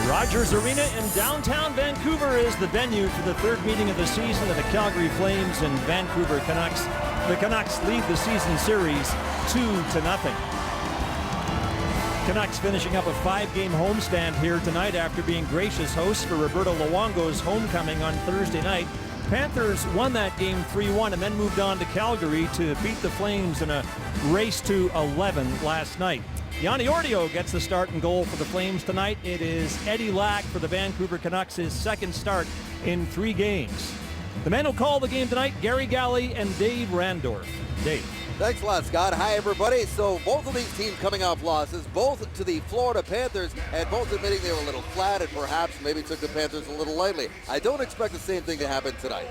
Rogers Arena in downtown Vancouver is the venue for the third meeting of the season of the Calgary Flames and Vancouver Canucks. The Canucks lead the season series 2-0. Canucks finishing up a 5-game homestand here tonight after being gracious hosts for Roberto Luongo's homecoming on Thursday night. Panthers won that game 3-1 and then moved on to Calgary to beat the Flames in a race to 11 last night. Yanni Ortio gets the start and goal for the Flames tonight. It is Eddie Lack for the Vancouver Canucks, his second start in 3 games. The men who call the game tonight, Gary Galley and Dave Randorf. Dave. Thanks a lot, Scott. Hi, everybody. So both of these teams coming off losses, both to the Florida Panthers, and both admitting they were a little flat and perhaps maybe took the Panthers a little lightly. I don't expect the same thing to happen tonight.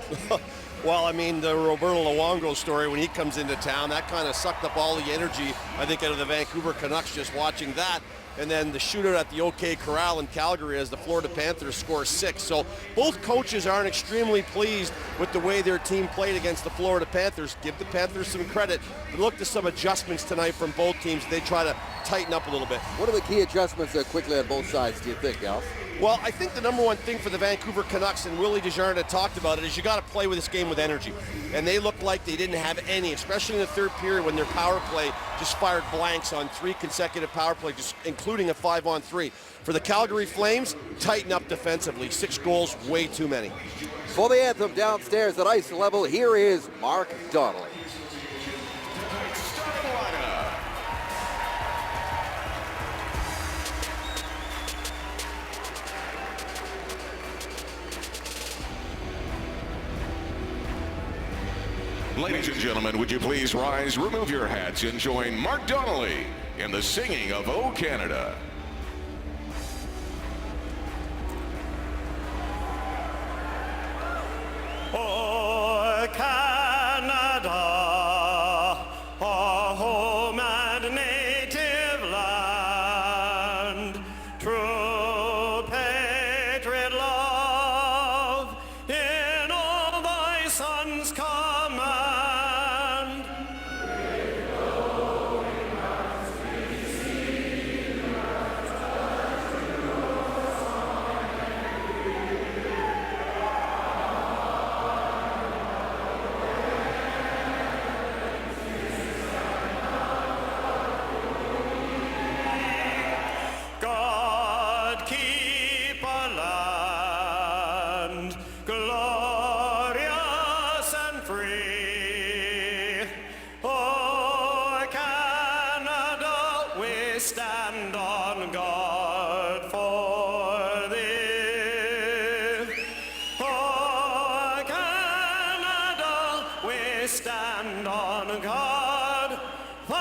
Well, I mean, the Roberto Luongo story, when he comes into town, that kind of sucked up all the energy, I think, out of the Vancouver Canucks just watching that. And then the shootout at the OK Corral in Calgary as the Florida Panthers score 6. So both coaches aren't extremely pleased with the way their team played against the Florida Panthers. Give the Panthers some credit. But look to some adjustments tonight from both teams. They try to tighten up a little bit. What are the key adjustments quickly on both sides, do you think, Al? Well, I think the number one thing for the Vancouver Canucks, and Willie Desjardins talked about it, is you got to play with this game with energy. And they looked like they didn't have any, especially in the third period when their power play just fired blanks on 3 consecutive power plays, just including a 5-on-3. For the Calgary Flames, tighten up defensively. 6 goals, way too many. For the anthem downstairs at ice level, here is Mark Donnelly. Ladies and gentlemen, would you please rise, remove your hats, and join Mark Donnelly in the singing of O Canada. O Canada, our home and native land, true patriot love in all thy sons command. God keep our land glorious and free. Oh, Canada, we stand on guard for thee. Oh, Canada, we stand on guard for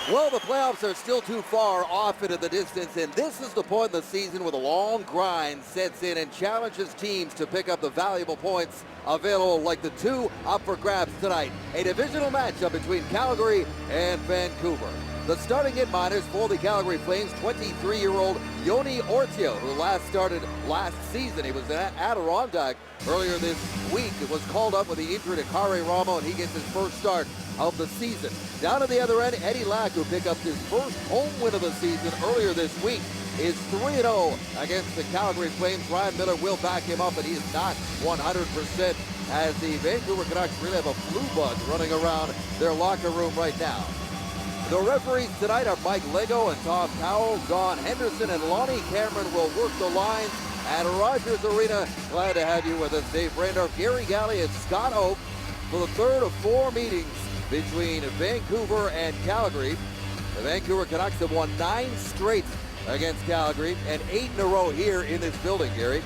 Well, the playoffs are still too far off into the distance, and this is the point in the season where the long grind sets in and challenges teams to pick up the valuable points available, like the 2 up for grabs tonight. A divisional matchup between Calgary and Vancouver. The starting in minors for the Calgary Flames, 23-year-old Yoni Ortio, who last started last season. He was at Adirondack earlier this week. It was called up with the injury to Kare Ramo, and he gets his first start of the season. Down at the other end, Eddie Lack, who picked up his first home win of the season earlier this week, is 3-0 against the Calgary Flames. Ryan Miller will back him up, and he is not 100% as the Vancouver Canucks really have a flu bug running around their locker room right now. The referees tonight are Mike Lego and Tom Powell. Don Henderson and Lonnie Cameron will work the lines at Rogers Arena. Glad to have you with us, Dave Randorf, Gary Galley, and Scott Oak for the third of 4 meetings between Vancouver and Calgary. The Vancouver Canucks have won 9 straight against Calgary and 8 in a row here in this building, Gary.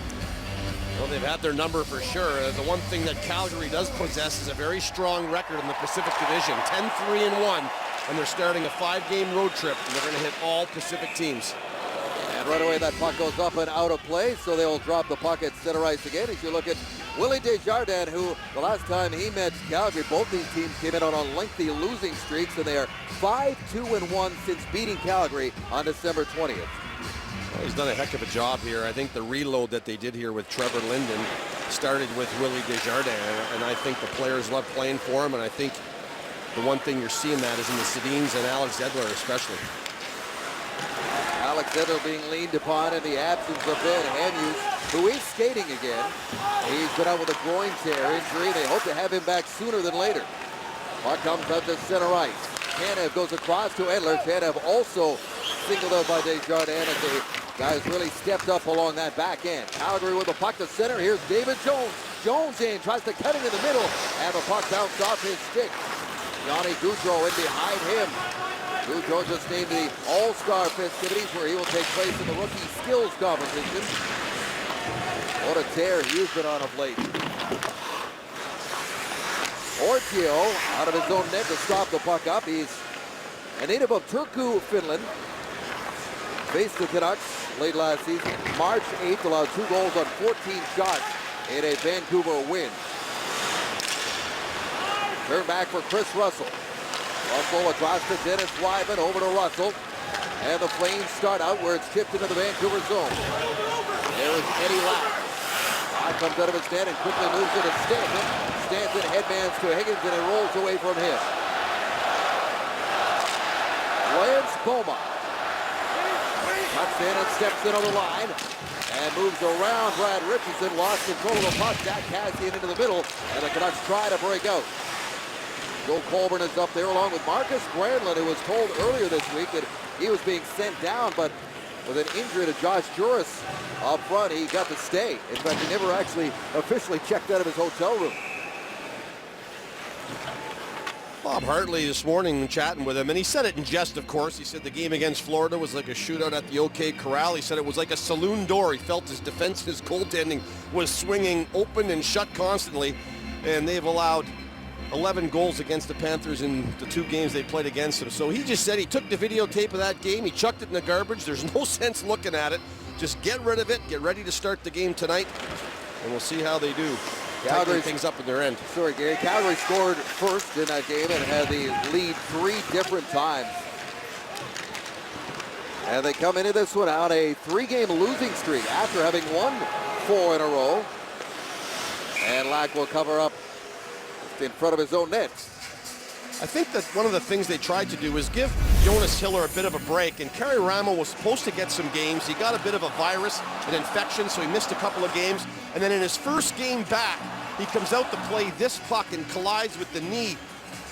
Well, they've had their number for sure. The one thing that Calgary does possess is a very strong record in the Pacific Division, 10-3-1, and they're starting a 5-game road trip, and they're going to hit all Pacific teams. And right away that puck goes up and out of play, so they'll drop the puck at center ice again. As you look at Willie Desjardins, who the last time he met Calgary, both these teams came in on a lengthy losing streak, so they are 5-2-1 since beating Calgary on December 20th. Well, he's done a heck of a job here. I think the reload that they did here with Trevor Linden started with Willie Desjardins, and I think the players love playing for him, and I think the one thing you're seeing that is in the Sedins and Alex Edler especially. Alex Edler being leaned upon in the absence of Ben Hanius, who is skating again. He's been out with a groin tear injury. They hope to have him back sooner than later. Puck comes out to center ice. Tanev goes across to Edler. Tanev also singled out by Desjardins as the guy who's really stepped up along that back end. Calgary with the puck to center. Here's David Jones. Jones in, tries to cut it in the middle, and the puck bounced off his stick. Johnny Gaudreau in behind him. Gaudreau just named the All-Star festivities where he will take place in the rookie skills competition. What a tear he's been on of late. Ortio out of his own net to stop the puck up. He's a native of Turku, Finland. Faced the Canucks late last season. March 8th allowed 2 goals on 14 shots in a Vancouver win. Turn back for Chris Russell. Russell across to Dennis Wyman, over to Russell. And the Flames start out where it's chipped into the Vancouver zone. There is Eddie Lack. Comes out of his net and quickly moves it to Stanton. Stanton headmans to Higgins and it rolls away from him. Lance Beaumont cuts in and steps in on the line and moves around Brad Richardson. Lost control of the puck. Jack Cassian into the middle, and the Canucks try to break out. Joe Colburn is up there along with Marcus Granlund, who was told earlier this week that he was being sent down, but with an injury to Josh Juris up front, he got to stay. In fact, he never actually officially checked out of his hotel room. Bob Hartley this morning chatting with him, and he said it in jest, of course. He said the game against Florida was like a shootout at the OK Corral. He said it was like a saloon door. He felt his defense, his goaltending was swinging open and shut constantly, and they've allowed 11 goals against the Panthers in the 2 games they played against them. So he just said he took the videotape of that game, he chucked it in the garbage. There's no sense looking at it. Just get rid of it, get ready to start the game tonight, and we'll see how they do. Calgary things up in their end. Sorry, Gary. Calgary scored first in that game and had the lead 3 different times. And they come into this one out a 3-game losing streak after having won 4 in a row. And Lack will cover up in front of his own net. I think that one of the things they tried to do is give Jonas Hiller a bit of a break, and Kerry Ramo was supposed to get some games. He got a bit of a virus, an infection, so he missed a couple of games. And then in his first game back, he comes out to play this puck and collides with the knee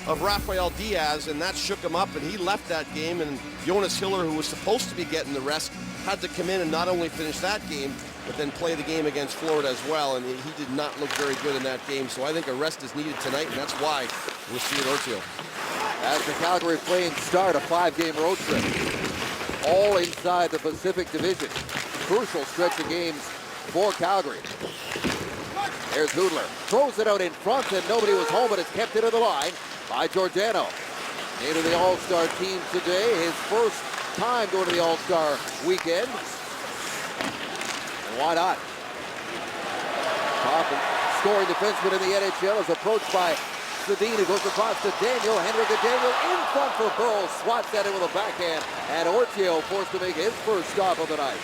of Rafael Diaz, and that shook him up, and he left that game. And Jonas Hiller, who was supposed to be getting the rest, had to come in and not only finish that game, but then play the game against Florida as well, and he did not look very good in that game. So I think a rest is needed tonight, and that's why we'll see it Ortio. As the Calgary Flames start a 5-game road trip, all inside the Pacific Division. Crucial stretch of games for Calgary. There's Hudler, throws it out in front, and nobody was home, but it's kept into the line by Giordano. Into the All-Star team today, his first time going to the All-Star weekend. Why not? Top scoring defenseman in the NHL is approached by Sedin, who goes across to Daniel. Henrik Daniel in front for Burrows. Swats at it with a backhand. And Ortio forced to make his first stop of the night.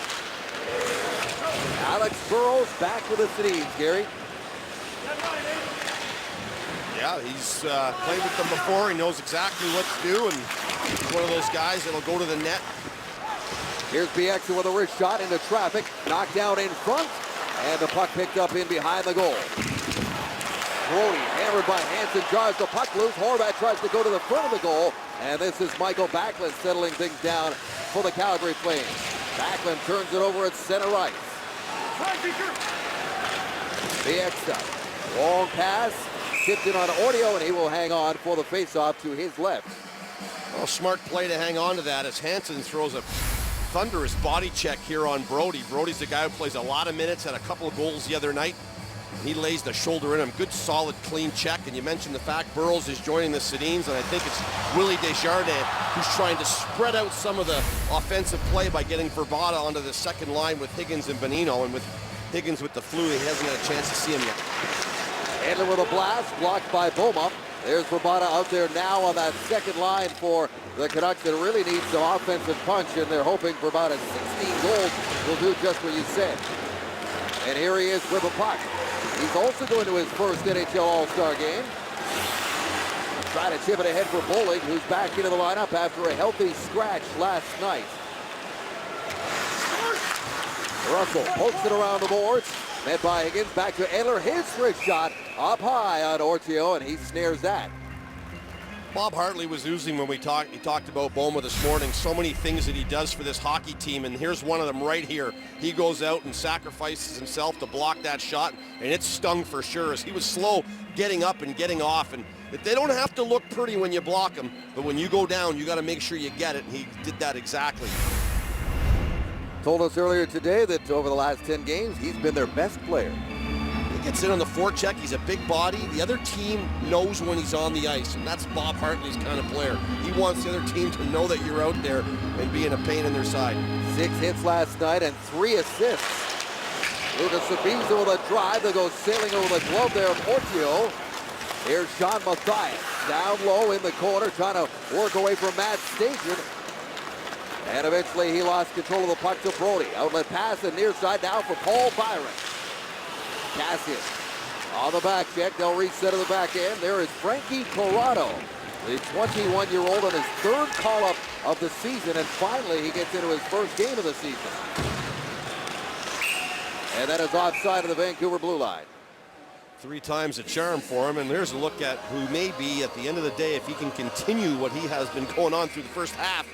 Alex Burrows back with the Sedins, Gary. Yeah, he's played with them before. He knows exactly what to do, and he's one of those guys that'll go to the net. Here's Bieksa with a wrist shot into traffic. Knocked down in front. And the puck picked up in behind the goal. Brody hammered by Hansen, drives the puck loose. Horvat tries to go to the front of the goal. And this is Michael Backlund settling things down for the Calgary Flames. Backlund turns it over at center right. Bieksa, long pass. Tipped in on Ortio, and he will hang on for the faceoff to his left. Well, smart play to hang on to that as Hansen throws a thunderous body check here on Brody. Brody's the guy who plays a lot of minutes, had a couple of goals the other night. He lays the shoulder in him. Good, solid, clean check. And you mentioned the fact Burrows is joining the Sedins, and I think it's Willie Desjardins who's trying to spread out some of the offensive play by getting Verbata onto the second line with Higgins and Bonino. And with Higgins with the flu, he hasn't had a chance to see him yet. Handler with a blast, blocked by Beaumont. There's Verbata out there now on that second line for the Canucks that really need some offensive punch, and they're hoping Verbata's 16 goals will do just what you said. And here he is with a puck. He's also going to his first NHL All-Star game. Trying to chip it ahead for Bollig, who's back into the lineup after a healthy scratch last night. Russell pokes it around the boards. Met by Higgins, back to Edler. His wrist shot up high on Ortio, and he snares that. Bob Hartley was oozing when he talked about Boma this morning. So many things that he does for this hockey team, and here's one of them right here. He goes out and sacrifices himself to block that shot, and it stung for sure as he was slow getting up and getting off. And they don't have to look pretty when you block them, but when you go down, you got to make sure you get it, and he did that exactly. Told us earlier today that over the last 10 games, he's been their best player. He gets in on the forecheck. He's a big body. The other team knows when he's on the ice, and that's Bob Hartley's kind of player. He wants the other team to know that you're out there and being a pain in their side. 6 hits last night and 3 assists. Lucas Sabiza with a drive that goes sailing over the glove there of Ortio. Here's Sean Mathias down low in the corner, trying to work away from Matt Stajan. And eventually he lost control of the puck to Brody. Outlet pass and near side now for Paul Byron. Cassian on the back check. They'll reset to the back end. There is Frankie Corrado, the 21-year-old on his 3rd call-up of the season. And finally he gets into his first game of the season. And that is offside of the Vancouver blue line. 3 times a charm for him, and there's a look at who may be, at the end of the day, if he can continue what he has been going on through the first half,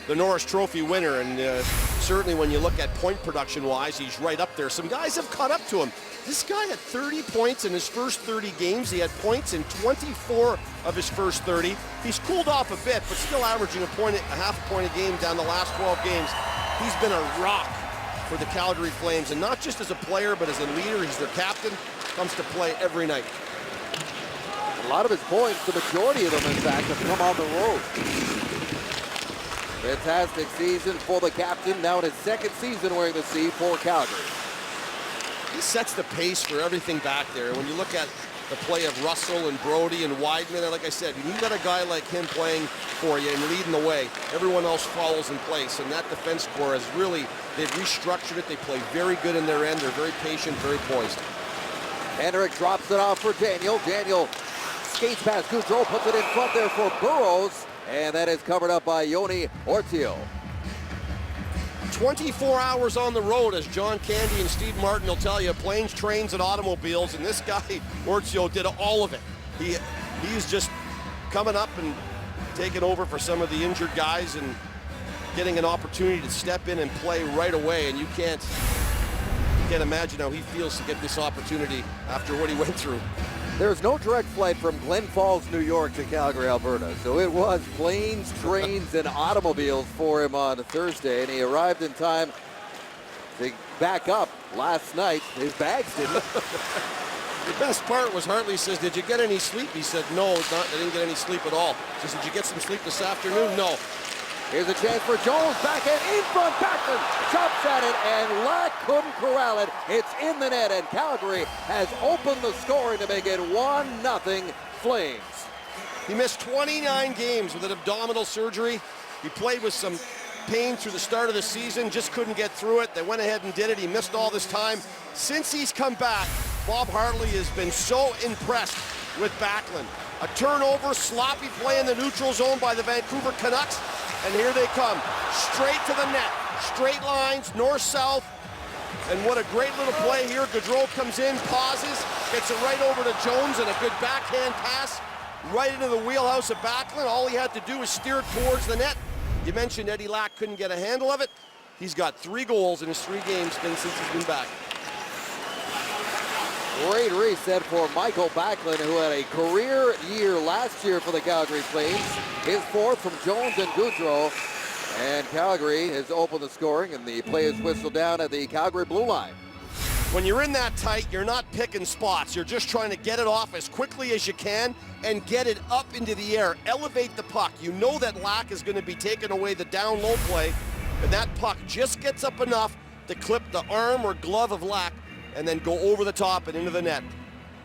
the Norris Trophy winner. And certainly when you look at point production-wise, he's right up there. Some guys have caught up to him. This guy had 30 points in his first 30 games. He had points in 24 of his first 30. He's cooled off a bit, but still averaging a half a point a game down the last 12 games. He's been a rock for the Calgary Flames, and not just as a player, but as a leader. He's their captain, comes to play every night. A lot of his points, the majority of them, in fact, have come on the road. Fantastic season for the captain, now in his 2nd season wearing the C for Calgary. He sets the pace for everything back there. When you look at the play of Russell and Brody and Weidman, and like I said, when you got a guy like him playing for you and leading the way, everyone else follows in place. And that defense core has really, they've restructured it. They play very good in their end. They're very patient, very poised. Henrik drops it off for Daniel. Daniel skates past Goudreau, puts it in front there for Burrows, and that is covered up by Joni Ortio. 24 hours on the road, as John Candy and Steve Martin will tell you, planes, trains, and automobiles, and this guy, Ortio, did all of it. He's just coming up and taking over for some of the injured guys and getting an opportunity to step in and play right away, and you can't imagine how he feels to get this opportunity after what he went through. There's no direct flight from Glen Falls, New York to Calgary, Alberta. So it was planes, trains, and automobiles for him on Thursday, and he arrived in time to back up last night. His bags didn't. The best part was Hartley says, "Did you get any sleep?" He said, "No, I didn't get any sleep at all." He said, "Did you get some sleep this afternoon?" "No." Here's a chance for Jones, back in front, Backlund chops at it, and Lack couldn't corral it. It's in the net, and Calgary has opened the scoring to make it 1-0 Flames. He missed 29 games with an abdominal surgery. He played with some pain through the start of the season, just couldn't get through it. They went ahead and did it. He missed all this time. Since he's come back, Bob Hartley has been so impressed with Backlund. A turnover, sloppy play in the neutral zone by the Vancouver Canucks. And here they come, straight to the net. Straight lines, north-south. And what a great little play here. Gaudreau comes in, pauses, gets it right over to Jones, and a good backhand pass right into the wheelhouse of Backlund. All he had to do was steer it towards the net. You mentioned Eddie Lack couldn't get a handle of it. He's got 3 goals in his 3 games since he's been back. Great reset for Michael Backlund, who had a career year last year for the Calgary Flames. His 4th from Jones and Gaudreau. And Calgary has opened the scoring, and the play is whistled down at the Calgary blue line. When you're in that tight, you're not picking spots. You're just trying to get it off as quickly as you can and get it up into the air. Elevate the puck. You know that Lack is going to be taking away the down-low play, and that puck just gets up enough to clip the arm or glove of Lack and then go over the top and into the net.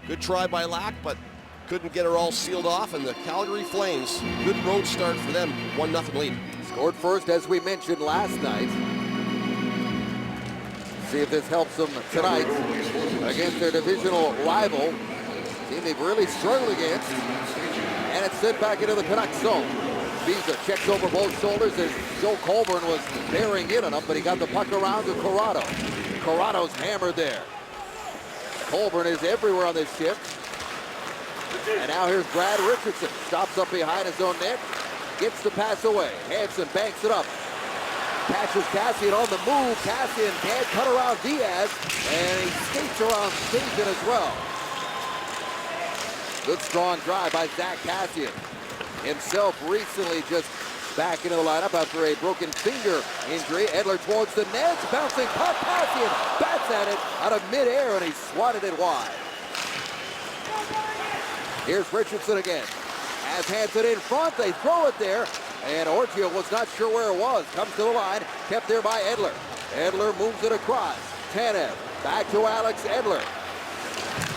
Good try by Lack, but couldn't get her all sealed off, and the Calgary Flames, good road start for them, 1-0 lead. Scored first, as we mentioned last night. See if this helps them tonight against their divisional rival. Team they've really struggled against. And it's sent back into the Canucks zone. Visa checks over both shoulders as Joe Colborn was bearing in on him, but he got the puck around to Corrado. Corrado's hammered there. Colborn is everywhere on this shift. And now here's Brad Richardson. Stops up behind his own net. Gets the pass away. Hanson banks it up. Catches Cassian on the move. Cassian can't cut around Diaz. And he skates around Stajan as well. Good strong drive by Zach Cassian. Himself recently just back into the lineup after a broken finger injury. Edler towards the net. Bouncing puck. Cassian bats at it out of midair and he swatted it wide. Here's Richardson again. Has Hanson in front. They throw it there. And Ortio was not sure where it was. Comes to the line. Kept there by Edler. Edler moves it across. Tanev. Back to Alex Edler.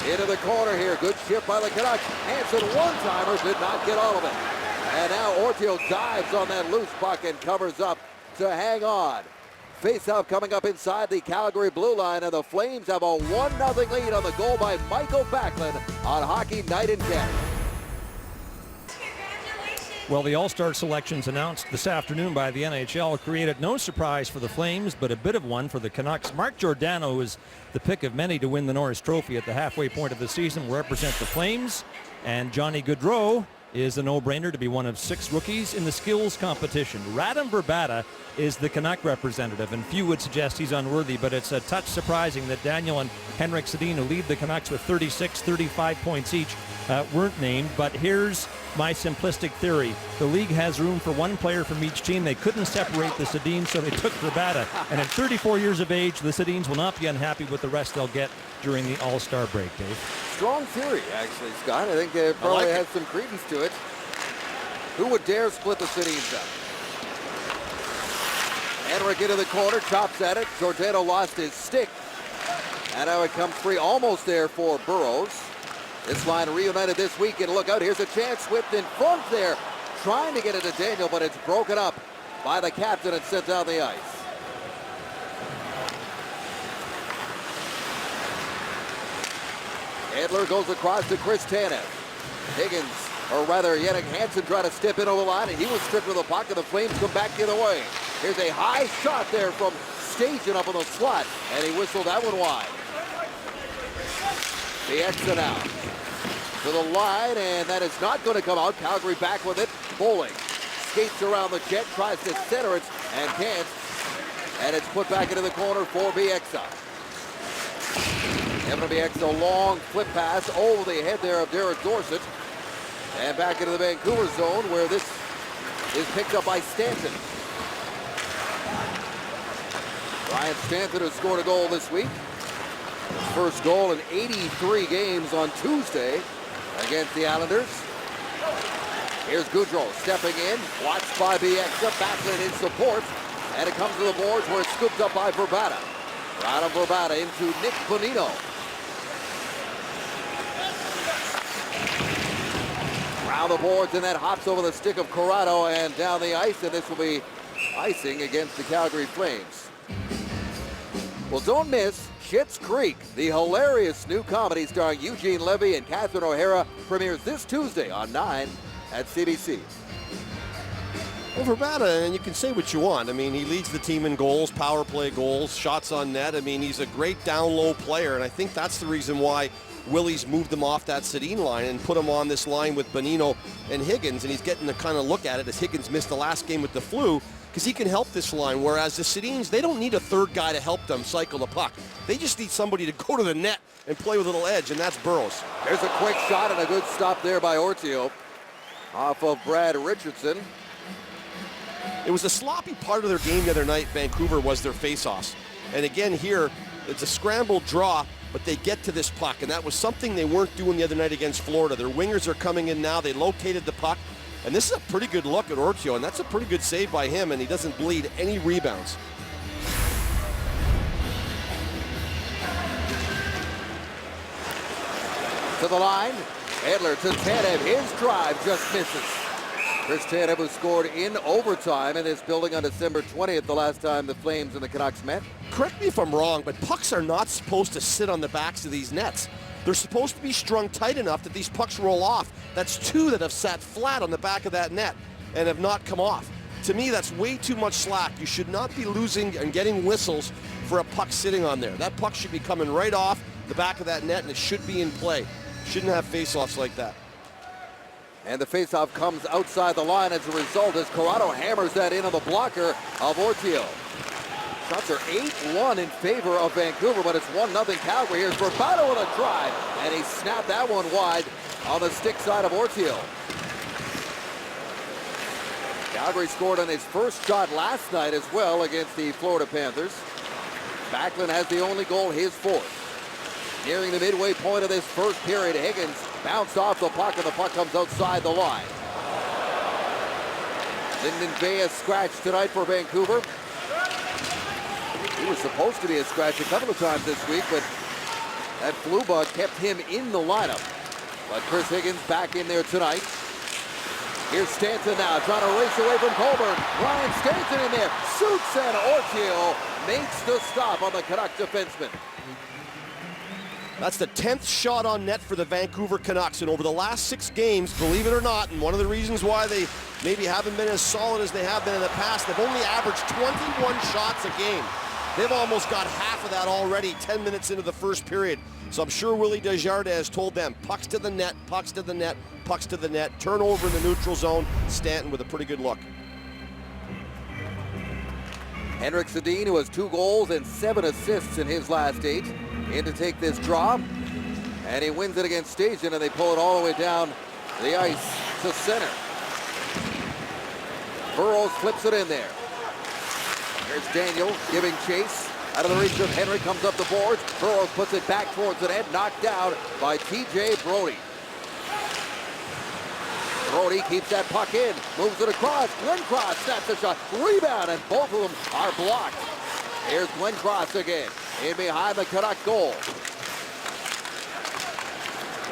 Into the corner here. Good shift by the Canucks. Hanson one-timer. Did not get all of it. And now Ortio dives on that loose puck and covers up to hang on. Face-off coming up inside the Calgary blue line, and the Flames have a 1-0 lead on the goal by Michael Backlund on Hockey Night in Canada. Well, the All-Star selections announced this afternoon by the NHL created no surprise for the Flames, but a bit of one for the Canucks. Mark Giordano is the pick of many to win the Norris Trophy at the halfway point of the season, will represent the Flames. And Johnny Gaudreau is a no-brainer to be one of 6 rookies in the skills competition. Radim Vrbata is the Canuck representative, and few would suggest he's unworthy, but it's a touch surprising that Daniel and Henrik Sedin, who lead the Canucks with 36, 35 points each, weren't named. But here's my simplistic theory. The league has room for one player from each team. They couldn't separate the Sedins, so they took Vrbata. And at 34 years of age, the Sedins will not be unhappy with the rest they'll get during the All-Star break, Dave. Strong theory, actually, Scott. I think it probably has some credence to it. Who would dare split the Sedins up? Henrik into the corner, chops at it. Giordano lost his stick. And now it comes free, almost there for Burrows. This line reunited this week, and look out, here's a chance, whipped in front there. Trying to get it to Daniel, but it's broken up by the captain and sent down the ice. Edler goes across to Chris Tanev. Higgins, or rather Yannick Hansen, trying to step in over the line, and he was stripped with a puck, and the Flames come back the other way. Here's a high shot there from Stajan up in the slot, and he whistled that one wide. The exit out to the line, and that is not going to come out. Calgary back with it. Bowling skates around the jet, tries to center it, and can't. And it's put back into the corner for Bieksa. Evan Bieksa, long flip pass over the head there of Derek Dorsett. And back into the Vancouver zone, where this is picked up by Stanton. Ryan Stanton has scored a goal this week. His first goal in 83 games on Tuesday against the Islanders. Here's Gaudreau stepping in, watched by Bieksa, Backlund in support, and it comes to the boards where it's scooped up by Vrbata. Radim Vrbata into Nick Bonino. Around the boards, and that hops over the stick of Corrado and down the ice, and this will be icing against the Calgary Flames. Well, don't miss Schitt's Creek, the hilarious new comedy starring Eugene Levy and Catherine O'Hara, premieres this Tuesday on 9 at CBC. Well, Vrbata, and you can say what you want. I mean, he leads the team in goals, power play goals, shots on net. I mean, he's a great down-low player, and I think that's the reason why Willie's moved him off that Sedin line and put him on this line with Bonino and Higgins, and he's getting to kind of look at it as Higgins missed the last game with the flu, because he can help this line, whereas the Sedins, they don't need a third guy to help them cycle the puck. They just need somebody to go to the net and play with a little edge, and that's Burrows. There's a quick shot and a good stop there by Ortio off of Brad Richardson. It was a sloppy part of their game the other night. Vancouver was their face-offs. And again here, it's a scrambled draw, but they get to this puck, and that was something they weren't doing the other night against Florida. Their wingers are coming in now. They located the puck. And this is a pretty good look at Ortio, and that's a pretty good save by him, and he doesn't bleed any rebounds. To the line, Edler to Tanev. His drive just misses. Chris Tanev, who scored in overtime in this building on December 20th, the last time the Flames and the Canucks met. Correct me if I'm wrong, but pucks are not supposed to sit on the backs of these nets. They're supposed to be strung tight enough that these pucks roll off. That's two that have sat flat on the back of that net and have not come off. To me, that's way too much slack. You should not be losing and getting whistles for a puck sitting on there. That puck should be coming right off the back of that net, and it should be in play. Shouldn't have face-offs like that. And the face-off comes outside the line as a result as Corrado hammers that in on the blocker of Ortio. Shots are 8-1 in favor of Vancouver, but it's 1-0 Calgary. Here's Bourbano with a drive, and he snapped that one wide on the stick side of Ortio. Calgary scored on his first shot last night as well against the Florida Panthers. Backlund has the only goal, his fourth. Nearing the midway point of this first period, Higgins bounced off the puck, and the puck comes outside the line. Lyndon Vea scratched tonight for Vancouver. He was supposed to be a scratch a couple of times this week, but that flu bug kept him in the lineup. But Chris Higgins back in there tonight. Here's Stanton now, trying to race away from Colburn. Ryan Stanton in there, shoots, and Ortio makes the stop on the Canuck defenseman. That's the 10th shot on net for the Vancouver Canucks, and over the last 6 games, believe it or not, and one of the reasons why they maybe haven't been as solid as they have been in the past, they've only averaged 21 shots a game. They've almost got half of that already 10 minutes into the first period. So I'm sure Willie Desjardins told them, pucks to the net, pucks to the net, pucks to the net, turnover in the neutral zone. Stanton with a pretty good look. Henrik Sedin, who has 2 goals and 7 assists in his last 8, in to take this draw. And he wins it against Station, and they pull it all the way down the ice to center. Burrows flips it in there. Here's Daniel giving chase. Out of the reach of Henrik, comes up the boards. Burrows puts it back towards the net, knocked down by T.J. Brodie. Brodie keeps that puck in, moves it across. Glenn Cross snaps a shot, rebound, and both of them are blocked. Here's Glenn Cross again, in behind the Canuck goal.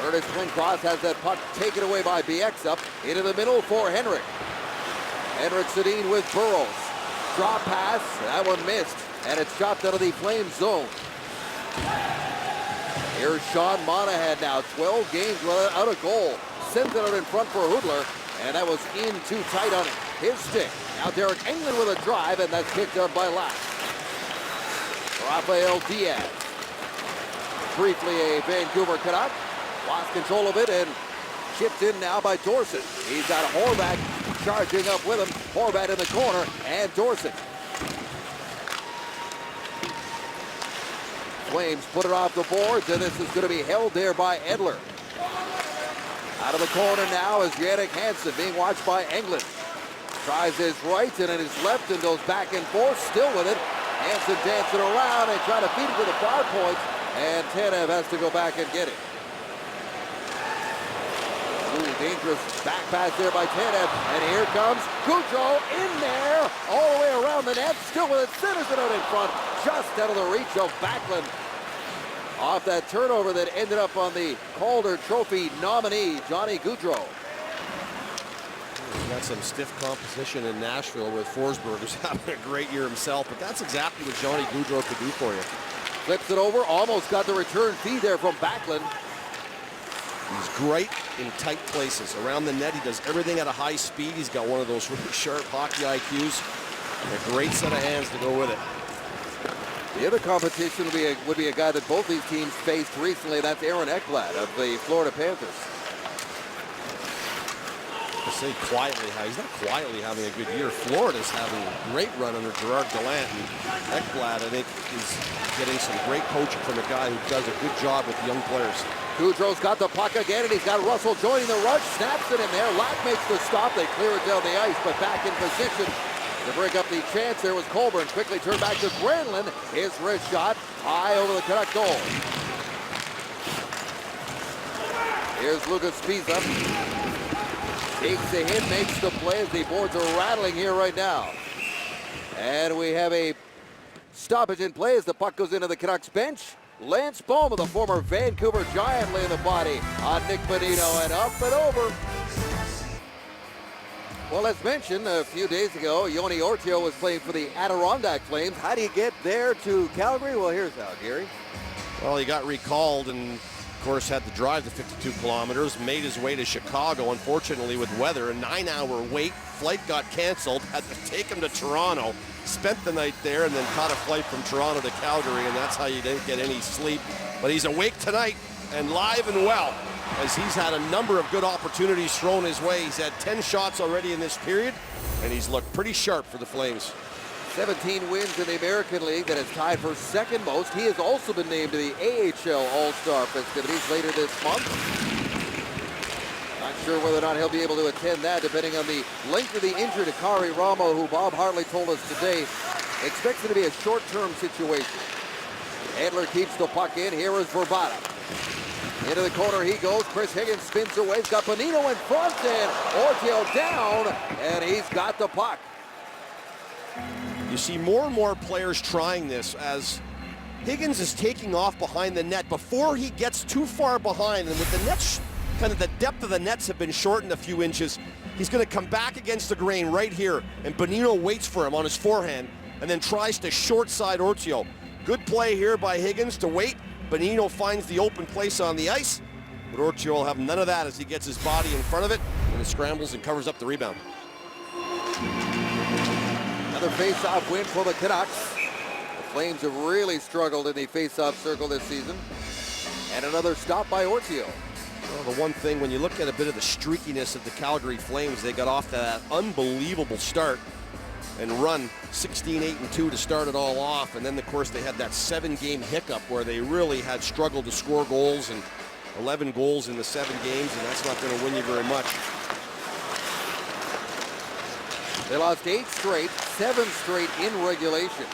Ernest Glenn Cross has that puck taken away by Bieksa into the middle for Henrik. Henrik Sedin with Burrows. Drop pass, that one missed, and it's chopped out of the Flames zone. Here's Sean Monahan now, 12 games without a goal. Sends it out in front for Hudler, and that was in too tight on his stick. Now Derek Englund with a drive, and that's picked up by Lass. Rafael Diaz. Briefly a Vancouver Canuck. Lost control of it and chipped in now by Dorsett. He's got Horvat charging up with him. Horvat in the corner, and Dorsett. Flames put it off the boards, and this is going to be held there by Edler. Out of the corner now is Jannik Hansen, being watched by Englund. Tries his right and then his left and goes back and forth, still with it. Hansen dancing around and trying to feed it to the far point, and Tanev has to go back and get it. Dangerous back pass there by Tanev, and here comes Gaudreau in there, all the way around the net, still with it, centers it out in front, just out of the reach of Backlund. Off that turnover that ended up on the Calder Trophy nominee, Johnny Gaudreau. Got some stiff competition in Nashville with Forsberg, who's having a great year himself, but that's exactly what Johnny Gaudreau could do for you. Flips it over, almost got the return feed there from Backlund. He's great in tight places. Around the net, he does everything at a high speed. He's got one of those really sharp hockey IQs. And a great set of hands to go with it. The other competition would be a guy that both these teams faced recently. That's Aaron Ekblad of the Florida Panthers. I say quietly, he's not quietly having a good year. Florida's having a great run under Gerard Gallant, and Ekblad, I think, is getting some great coaching from a guy who does a good job with young players. Gaudreau's got the puck again, and he's got Russell joining the rush, snaps it in there. Lack makes the stop. They clear it down the ice, but back in position to break up the chance. There was Colburn, quickly turned back to Granlund. His wrist shot high over the Canuck goal. Here's Lucas Pisa. Takes the hit, makes the play as the boards are rattling here right now. And we have a stoppage in play as the puck goes into the Canucks bench. Lance Bowman, the former Vancouver Giant, laying the body on Nick Bonino, and up and over. Well, as mentioned a few days ago, Yoni Ortio was playing for the Adirondack Flames. How do you get there to Calgary? Well, here's how, Gary. Well, he got recalled and, of course, had to drive the 52 kilometers, made his way to Chicago. Unfortunately, with weather, a 9-hour wait. Flight got canceled, had to take him to Toronto, spent the night there, and then caught a flight from Toronto to Calgary, and that's how you didn't get any sleep. But he's awake tonight and live and well, as he's had a number of good opportunities thrown his way. He's had 10 shots already in this period, and he's looked pretty sharp for the Flames. 17 wins in the American League, that is tied for second most. He has also been named to the AHL All-Star festivities later this month. Not sure whether or not he'll be able to attend that, depending on the length of the injury to Kari Ramo, who Bob Hartley told us today expects it to be a short-term situation. Edler keeps the puck in. Here is Verbata. Into the corner he goes. Chris Higgins spins away. He's got Bonino in front, and Ortio down, and he's got the puck. You see more and more players trying this as Higgins is taking off behind the net before he gets too far behind, and with the nets, kind of the depth of the nets have been shortened a few inches, he's going to come back against the grain right here, and Bonino waits for him on his forehand and then tries to short side Ortio. Good play here by Higgins to wait. Bonino finds the open place on the ice, but Ortio will have none of that as he gets his body in front of it and it scrambles and covers up the rebound. Another face-off win for the Canucks. The Flames have really struggled in the face-off circle this season. And another stop by Ortio. Well, the one thing, when you look at a bit of the streakiness of the Calgary Flames, they got off to that unbelievable start and run 16-8-2 to start it all off. And then, of course, they had that 7-game hiccup where they really had struggled to score goals, and 11 goals in the 7 games, and that's not going to win you very much. They lost 8 straight, 7 straight in regulation.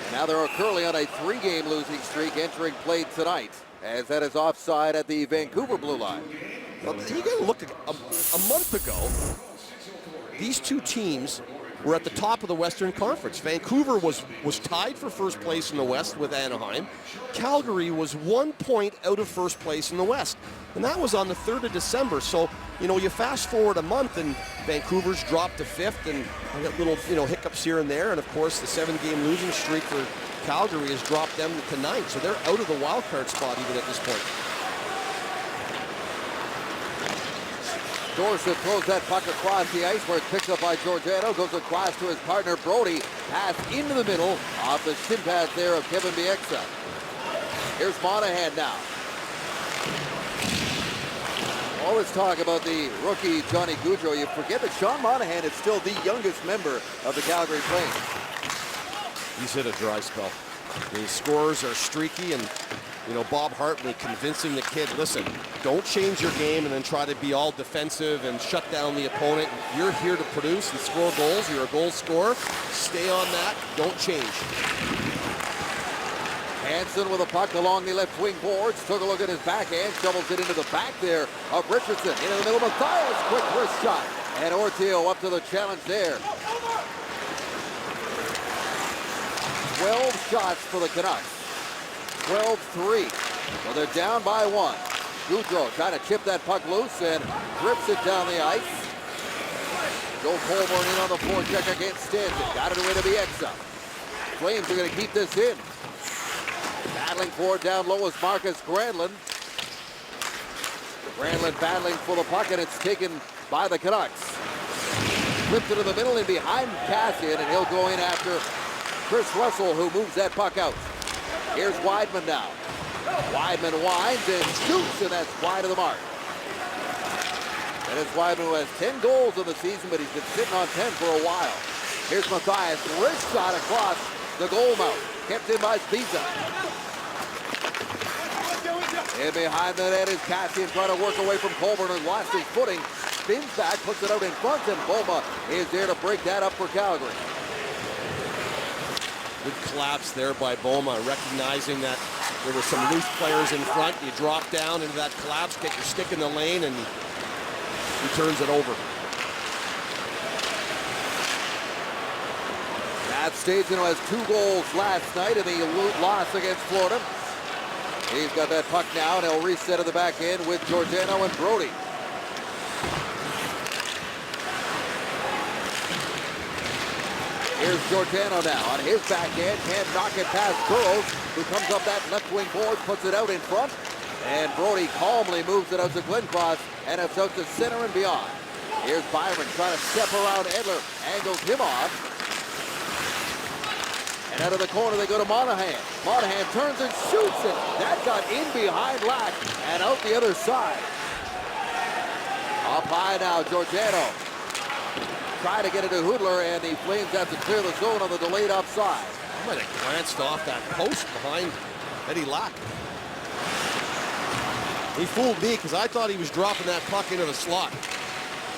And now they're currently on a 3-game losing streak entering play tonight, as that is offside at the Vancouver blue line. Well, you got to look at a month ago, these two teams were at the top of the Western Conference. Vancouver was tied for first place in the West with Anaheim. Calgary was 1 point out of first place in the West. And that was on the 3rd of December. So, you know, you fast forward a month and Vancouver's dropped to 5th, and I got little, hiccups here and there. And of course, the 7-game losing streak for Calgary has dropped them to 9th. So they're out of the wild card spot even at this point. Dorsett throws that puck across the ice where it's picked up by Georgiano. Goes across to his partner Brody. Pass into the middle off the shin pad there of Kevin Bieksa. Here's Monahan now. Always talk about the rookie Johnny Gaudreau. You forget that Sean Monahan is still the youngest member of the Calgary Flames. He's hit a dry spell. The scores are streaky, and Bob Hartley convincing the kid, listen, don't change your game and then try to be all defensive and shut down the opponent. You're here to produce and score goals. You're a goal scorer. Stay on that. Don't change. Hansen with a puck along the left wing boards. Took a look at his backhand. Shovels it into the back there of Richardson. Into the middle, Mathias. Quick wrist shot. And Ortio up to the challenge there. 12 shots for the Canucks. 12-3. So they're down by 1. Gaudreau trying to chip that puck loose and rips it down the ice. Joe Colborne in on the forecheck against Stanton. Got it away to Bieksa. Flames are going to keep this in. Battling for it down low is Marcus Granlund. Granlund battling for the puck, and it's taken by the Canucks. Flipped it to the middle and behind Cassian, and he'll go in after Chris Russell, who moves that puck out. Here's Wideman now. Wideman winds and shoots, and that's wide of the mark. That is Wideman, who has 10 goals in the season, but he's been sitting on 10 for a while. Here's Mathias, wrist shot across the goal mouth. Kept in by Spiza. And behind the net is Cassian trying to work away from Colborne and lost his footing. Spins back, puts it out in front, and Boma is there to break that up for Calgary. Good collapse there by Boma, recognizing that there were some loose players in front. You drop down into that collapse, get your stick in the lane, and he turns it over. Matt Stajan has 2 goals last night in the loss against Florida. He's got that puck now, and he'll reset at the back end with Georgiano and Brody. Here's Giordano now on his backhand. Can't knock it past Burrows, who comes up that left wing board, puts it out in front. And Brody calmly moves it out to Glencross, and it's out to center and beyond. Here's Byron trying to step around Edler. Angles him off. And out of the corner they go to Monahan. Monahan turns and shoots it. That got in behind Lack and out the other side. Up high now, Giordano. Try to get it to Hoodler, and the Flames have to clear the zone on the delayed offside. I might have glanced off that post behind Eddie Lack. He fooled me because I thought he was dropping that puck into the slot.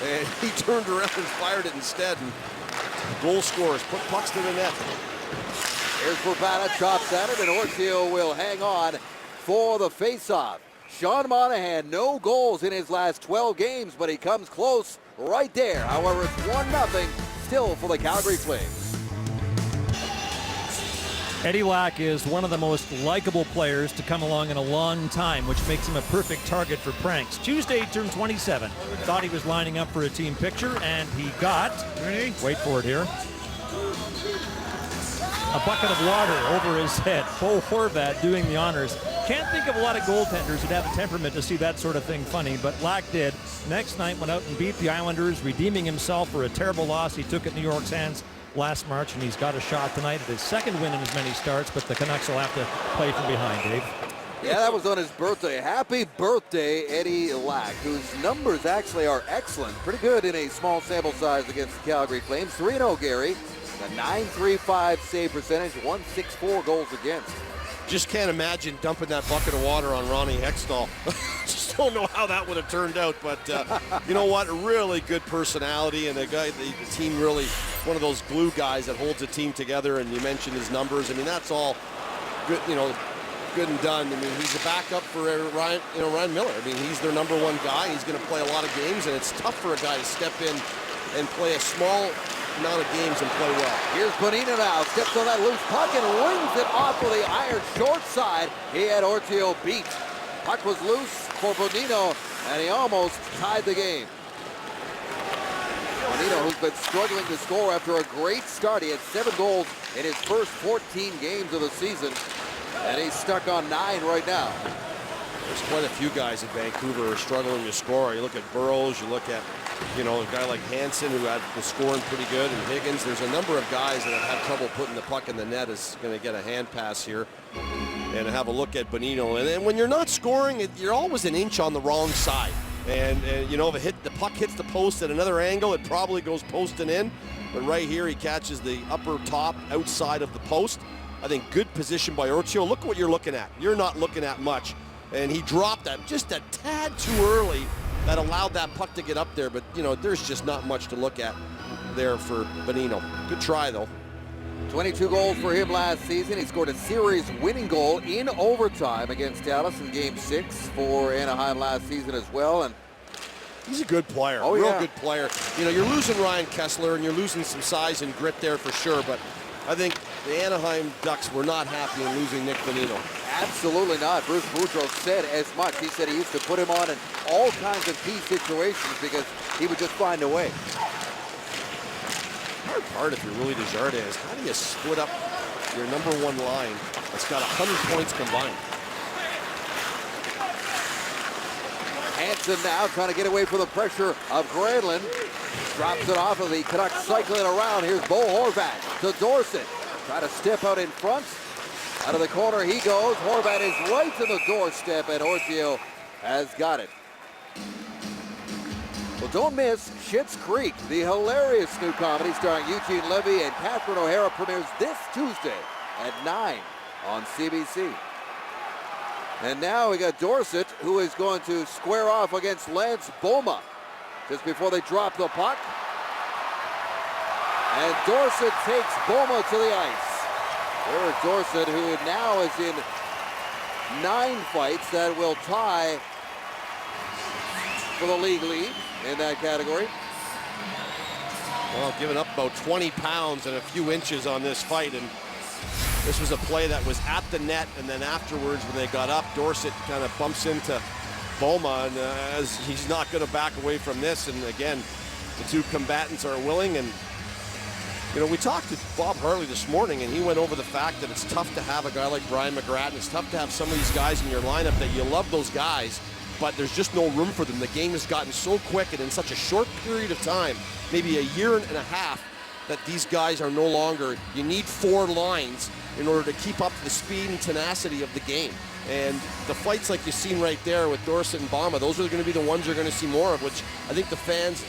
And he turned around and fired it instead. And goal scorers put pucks to the net. Here's Verbata, chops at it, and Orsio will hang on for the faceoff. Sean Monahan, no goals in his last 12 games, but he comes close right there. However, it's 1-0 still for the Calgary Flames. Eddie Lack is one of the most likable players to come along in a long time, which makes him a perfect target for pranks. Tuesday, he turned 27. Thought he was lining up for a team picture, and he got, wait for it here, a bucket of water over his head. Bo Horvat doing the honors. Can't think of a lot of goaltenders who'd have a temperament to see that sort of thing funny, but Lack did. Next night went out and beat the Islanders, redeeming himself for a terrible loss he took at New York's hands last March, and he's got a shot tonight at his second win in as many starts, but the Canucks will have to play from behind, Dave. Yeah, that was on his birthday. Happy birthday, Eddie Lack, whose numbers actually are excellent. Pretty good in a small sample size against the Calgary Flames. 3-0 Gary, a .935 save percentage, 164 goals against. Just can't imagine dumping that bucket of water on Ronnie Hextall. Just don't know how that would have turned out, but you know what? A really good personality, and a guy, the team really, one of those glue guys that holds a team together. And you mentioned his numbers. I mean, that's all good, you know, good and done. I mean, he's a backup for Ryan Miller. I mean, he's their #1 guy. He's going to play a lot of games, and it's tough for a guy to step in and play a small amount of games and play well. Here's Bonino now, steps on that loose puck and wings it off of the iron short side. He had Ortio beat. Puck was loose for Bonino, and he almost tied the game. Bonino, who's been struggling to score after a great start. He had 7 goals in his first 14 games of the season, and he's stuck on 9 right now. There's quite a few guys in Vancouver who are struggling to score. You look at Burrows, you look at, you know, a guy like Hansen who was scoring pretty good, and Higgins. There's a number of guys that have had trouble putting the puck in the net. Is going to get a hand pass here. And have a look at Bonino. And then when you're not scoring, you're always an inch on the wrong side. And you know, if the puck hits the post at another angle, it probably goes posting in. But right here, he catches the upper top outside of the post. I think good position by Ortio. Look what you're looking at. You're not looking at much. And he dropped that just a tad too early. That allowed that puck to get up there. But, you know, there's just not much to look at there for Bonino. Good try, though. 22 goals for him last season. He scored a series-winning goal in overtime against Dallas in Game 6 for Anaheim last season as well. And he's a good player, real good player. You know, you're losing Ryan Kessler, and you're losing some size and grit there for sure, but I think the Anaheim Ducks were not happy in losing Nick Bonino. Absolutely not. Bruce Boudreau said as much. He said he used to put him on in all kinds of key situations because he would just find a way. Hard part if you're Willie Desjardins. How do you split up your #1 line that's got 100 points combined? Hansen now trying to get away from the pressure of Granlund. Drops it off of the Canucks cycling around. Here's Bo Horvat to Dorsett. Try to step out in front. Out of the corner he goes. Horvat is right to the doorstep, and Ortio has got it. Well, don't miss Schitt's Creek, the hilarious new comedy starring Eugene Levy and Catherine O'Hara, premieres this Tuesday at 9 on CBC. And now we got Dorsett, who is going to square off against Lance Boma just before they drop the puck. And Dorsett takes Boma to the ice. Eric Dorsett, who now is in 9 fights that will tie for the league lead in that category. Well, giving up about 20 pounds and a few inches on this fight, and this was a play that was at the net, and then afterwards when they got up, Dorsett kind of bumps into Boma, and as he's not going to back away from this, and again, the two combatants are willing, and You know, we talked to Bob Hartley this morning, and he went over the fact that it's tough to have a guy like Brian McGrattan. It's tough to have some of these guys in your lineup that you love those guys, but there's just no room for them. The game has gotten so quick and in such a short period of time, maybe a year and a half, that these guys are no longer, you need 4 lines in order to keep up the speed and tenacity of the game. And the fights like you've seen right there with Dorsett and Bama, those are going to be the ones you're going to see more of, which I think the fans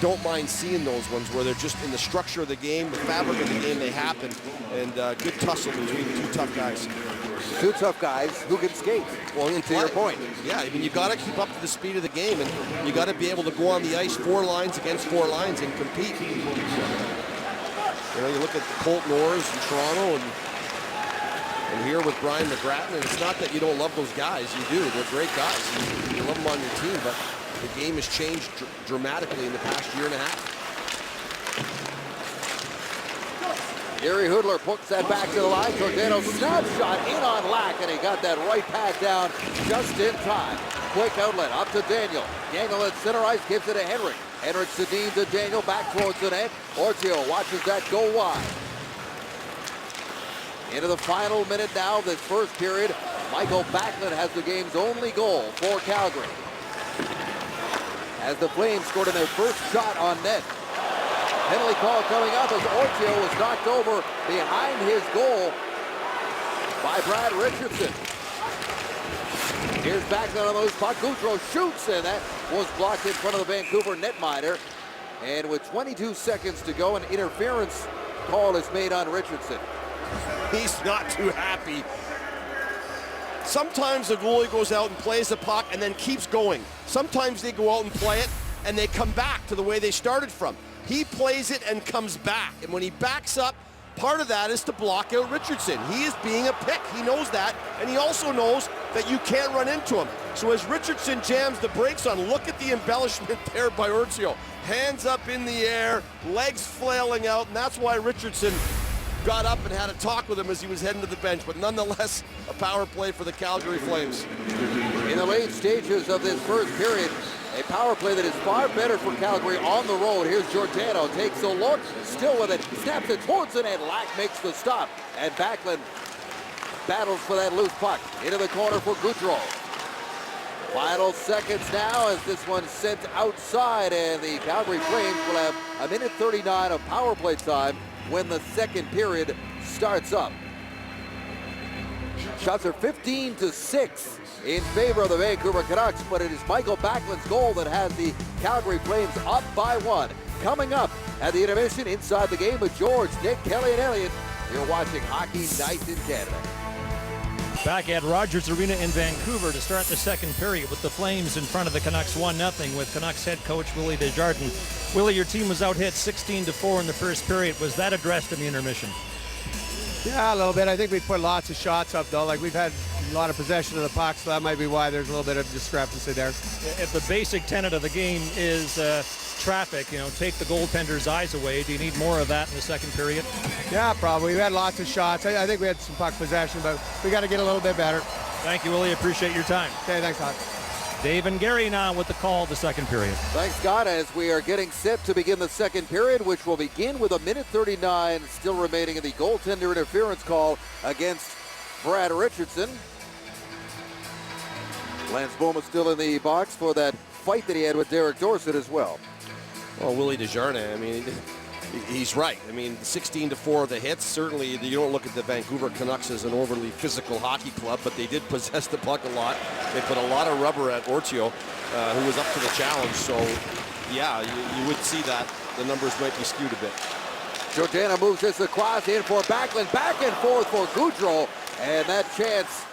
don't mind seeing those ones where they're just in the structure of the game, the fabric of the game, they happen. And good tussle between the 2 tough guys. 2 tough guys who can skate. Well, to your point. Yeah, I mean, you got to keep up to the speed of the game, and you got to be able to go on the ice 4 lines against 4 lines and compete. You know, you look at the Colton Orrs in Toronto and here with Brian McGrattan, and it's not that you don't love those guys. You do. They're great guys. You love them on your team, but the game has changed dramatically in the past year and a half. Gary Hoodler puts that back to the line. Giordano snapshot in on Lack, and he got that right pad down just in time. Quick outlet up to Daniel. Daniel at center ice gives it to Henrik. Henrik Sedin to Daniel back towards the net. Ortio watches that go wide. Into the final minute now of this first period. Michael Backlund has the game's only goal for Calgary, as the Flames scored in their first shot on net. Penalty call coming up as Ortio was knocked over behind his goal by Brad Richardson. Here's Backlund on those puck. Gaudreau shoots, and that was blocked in front of the Vancouver netminder. And with 22 seconds to go, an interference call is made on Richardson. He's not too happy. Sometimes the goalie goes out and plays the puck and then keeps going. Sometimes they go out and play it and they come back to the way they started from. He plays it and comes back. And when he backs up, part of that is to block out Richardson. He is being a pick. He knows that. And he also knows that you can't run into him. So as Richardson jams the brakes on, look at the embellishment there by Ortio. Hands up in the air, legs flailing out, and that's why Richardson got up and had a talk with him as he was heading to the bench. But nonetheless, a power play for the Calgary Flames. In the late stages of this first period, a power play that is far better for Calgary on the road. Here's Giordano, takes a look, still with it, snaps it towards the net. Lack makes the stop, and Backlund battles for that loose puck. Into the corner for Gaudreau. Final seconds now as this one's sent outside, and the Calgary Flames will have a minute 39 of power play time when the second period starts up. Shots are 15-6 in favor of the Vancouver Canucks, but it is Michael Backlund's goal that has the Calgary Flames up by 1. Coming up at the intermission, Inside the Game with George, Nick, Kelly, and Elliott. You're watching Hockey Night in Canada. Back at Rogers Arena in Vancouver to start the second period with the Flames in front of the Canucks 1-0 with Canucks head coach Willie Desjardins. Willie, your team was out hit 16-4 in the first period. Was that addressed in the intermission? Yeah, a little bit. I think we put lots of shots up, though. Like, we've had a lot of possession of the puck, so that might be why there's a little bit of discrepancy there. If the basic tenet of the game is traffic, you know, take the goaltender's eyes away, do you need more of that in the second period? Yeah, probably. We had lots of shots. I think we had some puck possession, but we got to get a little bit better. Thank you, Willie. Appreciate your time. Okay, thanks, Hawk. Dave and Gary now with the call of the second period. Thanks, Scott, as we are getting set to begin the second period, which will begin with a minute 39 still remaining in the goaltender interference call against Brad Richardson. Lance Bowman still in the box for that fight that he had with Derek Dorsett as well. Well, Willie Desjardins, I mean, he's right. I mean, 16-4 of the hits. Certainly, you don't look at the Vancouver Canucks as an overly physical hockey club, but they did possess the puck a lot. They put a lot of rubber at Ortio, who was up to the challenge. So, yeah, you would see that. The numbers might be skewed a bit. Giordano moves this across in for Backlund. Back and forth for Gaudreau. And that chance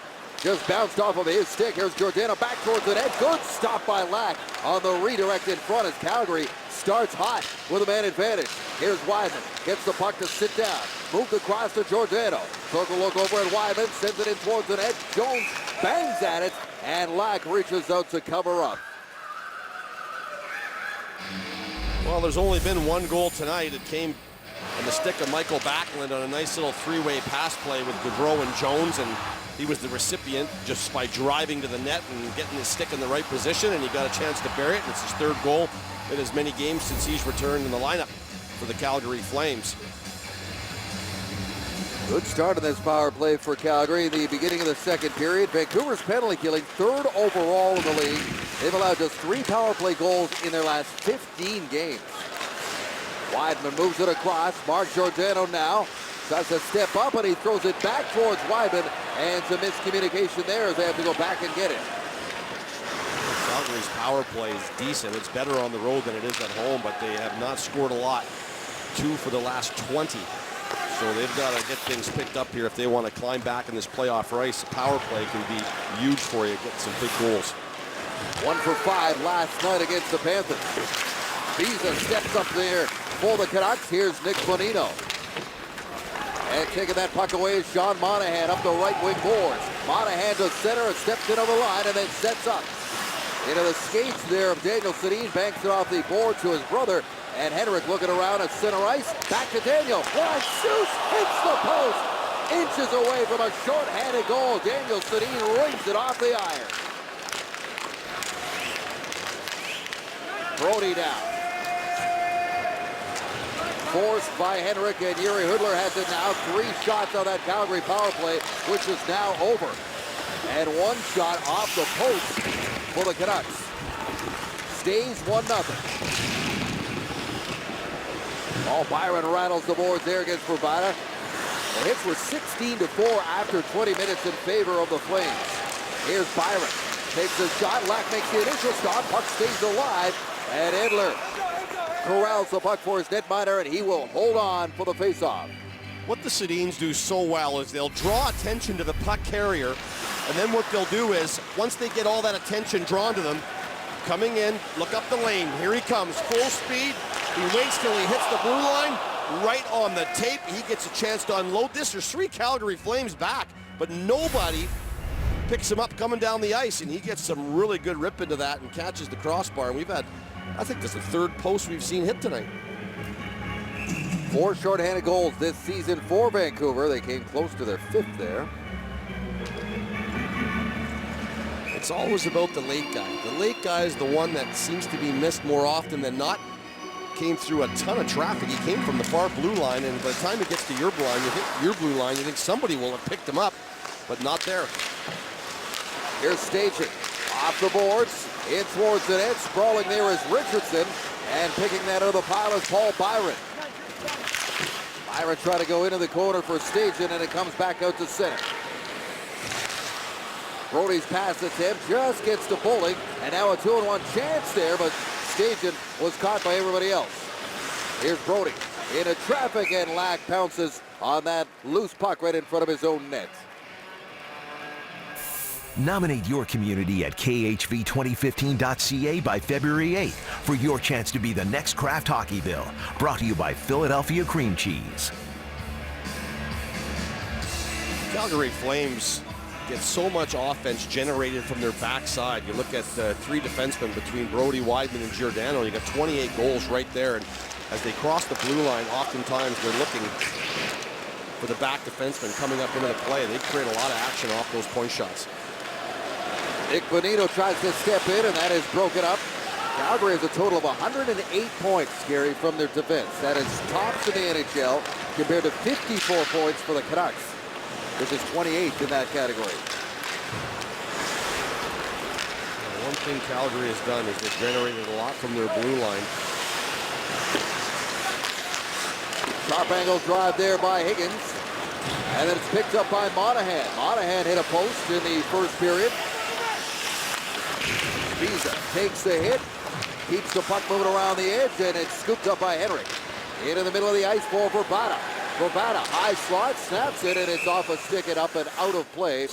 just bounced off of his stick. Here's Giordano back towards the net. Good stop by Lack on the redirect in front as Calgary starts hot with a man advantage. Here's Wiseman. Gets the puck to sit down. Moved across to Giordano. Took a look over at Wiseman. Sends it in towards the net. Jones bangs at it. And Lack reaches out to cover up. Well, there's only been one goal tonight. It came on the stick of Michael Backlund on a nice little three-way pass play with Gaudreau and Jones, and he was the recipient just by driving to the net and getting his stick in the right position, and he got a chance to bury it. And it's his third goal in as many games since he's returned in the lineup for the Calgary Flames. Good start in this power play for Calgary. The beginning of the second period. Vancouver's penalty killing, 3rd overall in the league. They've allowed just 3 power play goals in their last 15 games. Wideman moves it across. Mark Giordano now tries to step up, and he throws it back towards Wideman. And some miscommunication there as they have to go back and get it. Calgary's power play is decent. It's better on the road than it is at home, but they have not scored a lot. 2 for the last 20. So they've got to get things picked up here if they want to climb back in this playoff race. The power play can be huge for you, get some big goals. 1 for 5 last night against the Panthers. Visa steps up there for the Canucks. Here's Nick Bonino. And taking that puck away is Sean Monahan up the right wing boards. Monahan to center and steps in on the line and then sets up. Into the skates there of Daniel Sedin, banks it off the board to his brother. And Henrik looking around at center ice. Back to Daniel. One shoots, hits the post. Inches away from a short-handed goal. Daniel Sedin rings it off the iron. Brody down. Forced by Henrik, and Yuri Hudler has it now. 3 shots on that Calgary power play, which is now over. And 1 shot off the post for the Canucks. Stays 1-0. Byron rattles the boards there against Bravada. The hits were 16-4 after 20 minutes in favor of the Flames. Here's Byron. Takes a shot. Lack makes the initial stop. Puck stays alive. And Edler corrals the puck for his netminder, and he will hold on for the faceoff. What the Sedins do so well is they'll draw attention to the puck carrier, and then what they'll do is, once they get all that attention drawn to them, coming in, look up the lane. Here he comes, full speed. He waits till he hits the blue line, right on the tape. He gets a chance to unload this. There's 3 Calgary Flames back, but nobody picks him up coming down the ice, and he gets some really good rip into that and catches the crossbar. And we've had, I think this is the 3rd post we've seen hit tonight. 4 shorthanded goals this season for Vancouver. They came close to their 5th there. It's always about the late guy. The late guy is the one that seems to be missed more often than not. Came through a ton of traffic. He came from the far blue line, and by the time he gets to your blue line, you hit your blue line, you think somebody will have picked him up, but not there. Here's Staging. Off the boards, in towards the net. Sprawling there is Richardson, and picking that out of the pile is Paul Byron. Byron trying to go into the corner for Staging, and it comes back out to center. Brody's pass attempt just gets to Bowling, and now a 2-on-1 chance there, but Staging was caught by everybody else. Here's Brody into traffic, and Lack pounces on that loose puck right in front of his own net. Nominate your community at khv2015.ca by February 8th for your chance to be the next Kraft Hockeyville. Brought to you by Philadelphia Cream Cheese. Calgary Flames get so much offense generated from their backside. You look at 3 defensemen between Brody, Wideman, and Giordano. You got 28 goals right there. And as they cross the blue line, oftentimes they're looking for the back defenseman coming up into the play. They create a lot of action off those point shots. Nick Bonino tries to step in, and that is broken up. Calgary has a total of 108 points, Gary, from their defense. That is tops in the NHL compared to 54 points for the Canucks, which is 28th in that category. One thing Calgary has done is they've generated a lot from their blue line. Sharp angle drive there by Higgins. And then it's picked up by Monahan. Monahan hit a post in the first period. Visa takes the hit, keeps the puck moving around the edge, and it's scooped up by Henrik. Into the middle of the ice for Bravada. Bravada, high slot, snaps it, and it's off a stick and up and out of play.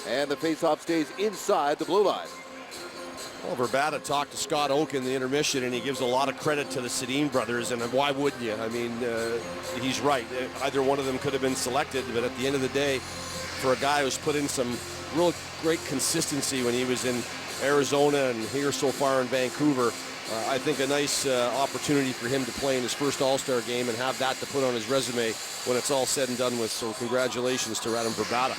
And the faceoff stays inside the blue line. Well, Bravada talked to Scott Oak in the intermission, and he gives a lot of credit to the Sedin brothers, and why wouldn't you? I mean, he's right. Either one of them could have been selected, but at the end of the day, for a guy who's put in some real great consistency when he was in Arizona and here so far in Vancouver, I think a nice opportunity for him to play in his first All-Star game and have that to put on his resume when it's all said and done with. So congratulations to Radim Bravada.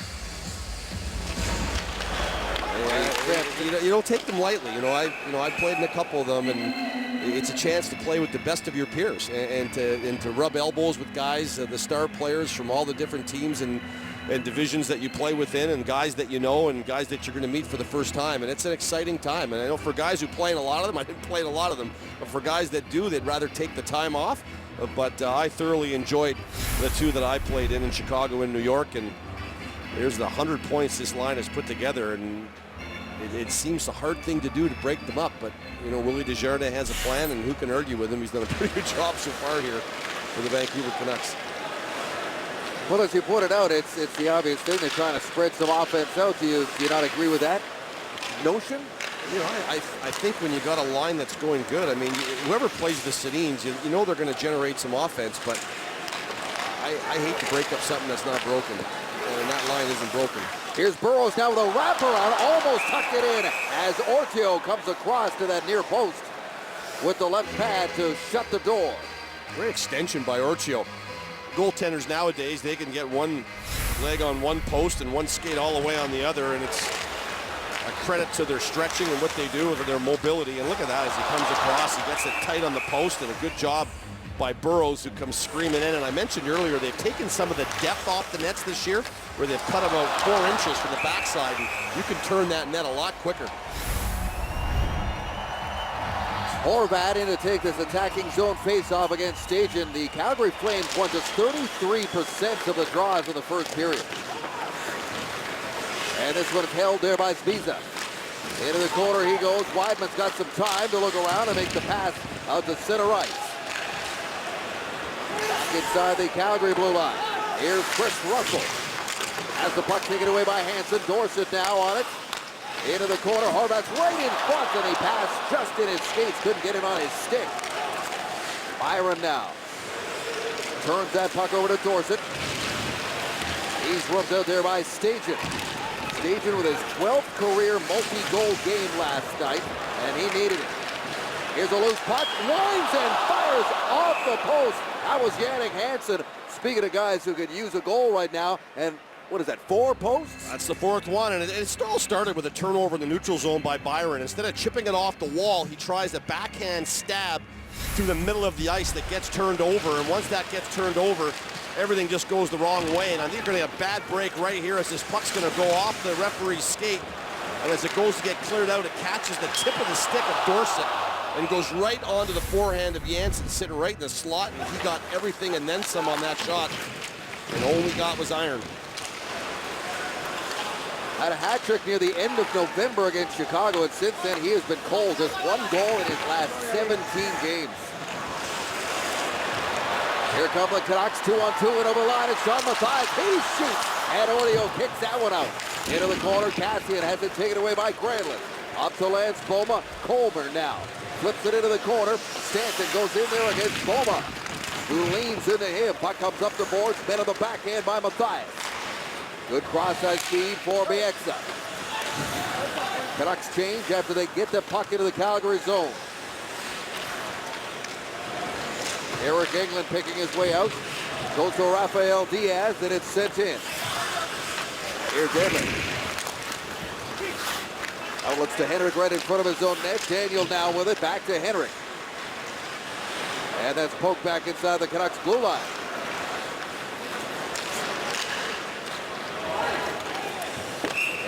You don't take them lightly. I played in a couple of them, and it's a chance to play with the best of your peers and to rub elbows with guys, the star players from all the different teams and divisions that you play within, and guys that you know and guys that you're going to meet for the first time. And it's an exciting time. And I know for guys who play in a lot of them, I didn't play in a lot of them, but for guys that do, they'd rather take the time off. But I thoroughly enjoyed the two that I played in Chicago and New York. And there's the 100 points this line has put together, and it seems a hard thing to do to break them up. But, you know, Willie Desjardins has a plan, and who can argue with him? He's done a pretty good job so far here for the Vancouver Canucks. Well, as you pointed out, it's the obvious thing. They're trying to spread some offense out. Do you not agree with that notion? You know, I think when you got a line that's going good, I mean, whoever plays the Sedins, you know they're going to generate some offense, but I hate to break up something that's not broken, and that line isn't broken. Here's Burrows now with a wraparound, almost tucked it in as Ortio comes across to that near post with the left pad to shut the door. Great extension by Ortio. Goaltenders nowadays, they can get one leg on one post and one skate all the way on the other, and it's a credit to their stretching and what they do with their mobility. And look at that as he comes across, he gets it tight on the post, and a good job by Burrows, who comes screaming in. And I mentioned earlier, they've taken some of the depth off the nets this year, where they've cut about 4 inches from the backside, and you can turn that net a lot quicker. Horvat in to take this attacking zone face-off against Stajan. The Calgary Flames won just 33% of the draws in the first period. And this one is held there by Spiza. Into the corner he goes. Weidman's got some time to look around and make the pass out to center ice. Back inside the Calgary blue line. Here's Chris Russell. Has the puck taken away by Hansen. Dorsett now on it. Into the corner, Horvat's right in front, and he passed just in his skates. Couldn't get him on his stick. Byron now turns that puck over to Dorsett. He's rubbed out there by Stajan. Stajan with his 12th career multi-goal game last night, and he needed it. Here's a loose puck, winds and fires off the post. That was Jannik Hansen. Speaking of guys who could use a goal right now, and what is that, 4 posts? That's the 4th one, and it all started with a turnover in the neutral zone by Byron. Instead of chipping it off the wall, he tries a backhand stab through the middle of the ice that gets turned over, and once that gets turned over, everything just goes the wrong way. And I think you're going to have a bad break right here as this puck's going to go off the referee's skate, and as it goes to get cleared out, it catches the tip of the stick of Dorsett and goes right onto the forehand of Janssen, sitting right in the slot, and he got everything and then some on that shot, and all he got was iron. Had a hat trick near the end of November against Chicago, and since then he has been cold. Just 1 goal in his last 17 games. Here come the Canucks, 2-on-2 and over the line. It's Sean Mathias. He shoots, and Ortio kicks that one out. Into the corner, Cassian has it taken away by Granlund. Up to Lance Boma. Colmer now flips it into the corner. Stanton goes in there against Boma, who leans into him. Puck comes up the boards, met on the backhand by Mathias. Good cross-ice speed for Bieksa. Canucks change after they get the puck into the Calgary zone. Eric Englund picking his way out. Goes to Rafael Diaz, and it's sent in. Here's Edlund. Outlets to Henrik right in front of his own net. Daniel now with it, back to Henrik. And that's poked back inside the Canucks blue line.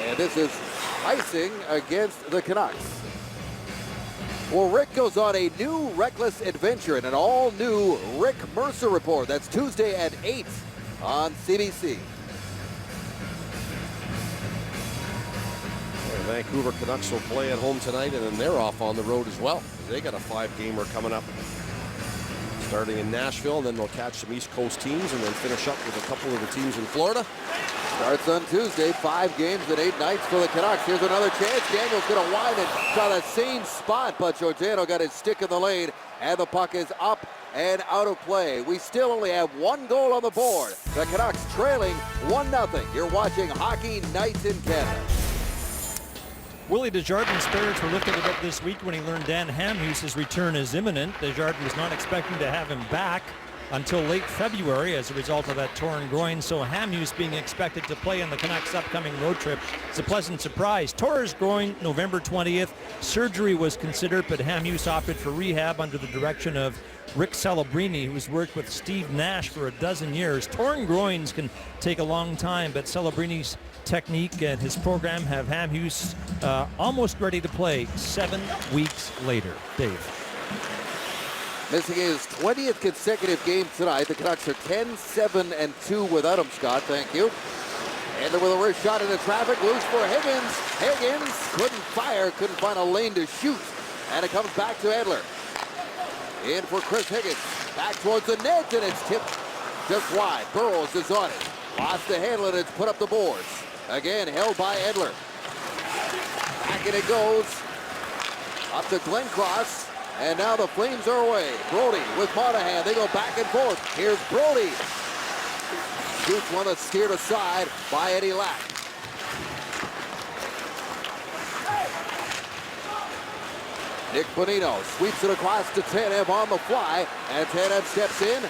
And this is icing against the Canucks. Well, Rick goes on a new reckless adventure in an all-new Rick Mercer report. That's Tuesday at 8 on CBC. The Vancouver Canucks will play at home tonight, and then they're off on the road as well. They got a 5-gamer coming up, starting in Nashville, and then they'll catch some East Coast teams and then finish up with a couple of the teams in Florida. Starts on Tuesday, 5 games and 8 nights for the Canucks. Here's another chance. Daniel's going to wind it to the same spot, but Giordano got his stick in the lane, and the puck is up and out of play. We still only have 1 goal on the board. The Canucks trailing 1-0. You're watching Hockey Nights in Canada. Willie Desjardins' spirits were lifted a bit this week when he learned Dan Hamhuis's return is imminent. Desjardins was not expecting to have him back. until late February as a result of that torn groin. So Hamhuis being expected to play in the Canucks' upcoming road trip. It's a pleasant surprise. Tore his groin November 20th. Surgery was considered, but Hamhuis opted for rehab under the direction of Rick Celebrini, who's worked with Steve Nash for a dozen years. Torn groins can take a long time, but Celebrini's technique and his program have Hamhuis almost ready to play 7 weeks later. Dave. Missing his 20th consecutive game tonight. The Canucks are 10-7-2 without him, Scott. Thank you. Edler with a wrist shot into traffic. Loose for Higgins. Higgins couldn't fire, couldn't find a lane to shoot. And it comes back to Edler. In for Chris Higgins. Back towards the net, and it's tipped just wide. Burrows is on it. Lost the handle, and it's put up the boards. Again, held by Edler. Back and it goes. Up to Glencross. And now the Flames are away. Brody with Monahan. They go back and forth. Here's Brody. Shoots one that's steered aside by Eddie Lack. Nick Bonino sweeps it across to Tanev on the fly. And Tanev steps in.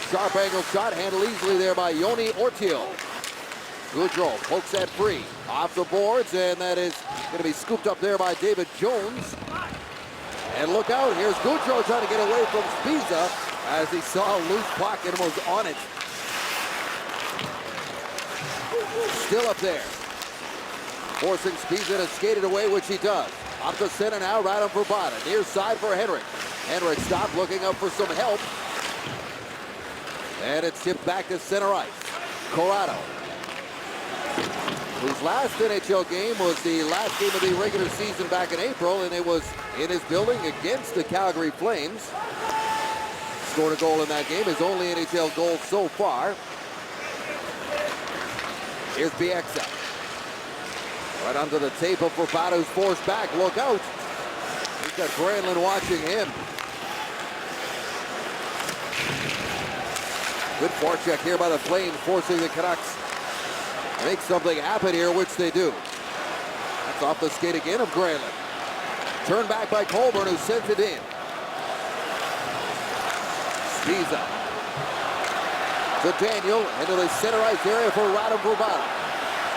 Sharp angle shot handled easily there by Yoni Ortio. Goudreau pokes that free. Off the boards, and that is going to be scooped up there by David Jones. And look out, here's Goudreau trying to get away from Spiza as he saw a loose puck and was on it. Still up there. Forcing Spiza to skate it away, which he does. Up the center now, right on Verbata. Near side for Henrik. Henrik stopped looking up for some help. And it's tipped back to center ice. Corrado, whose last NHL game was the last game of the regular season back in April, and it was in his building against the Calgary Flames. Scored a goal in that game, his only NHL goal so far. Here's Bieksa. Right onto the tape of Verbata, who's forced back. Look out. He's got Granlund watching him. Good forecheck here by the Flames, forcing the Canucks to make something happen here, which they do. That's off the skate again of Granlund. Turned back by Colburn, who sent it in. Spiza to Daniel into the center ice area for Radim Verbata.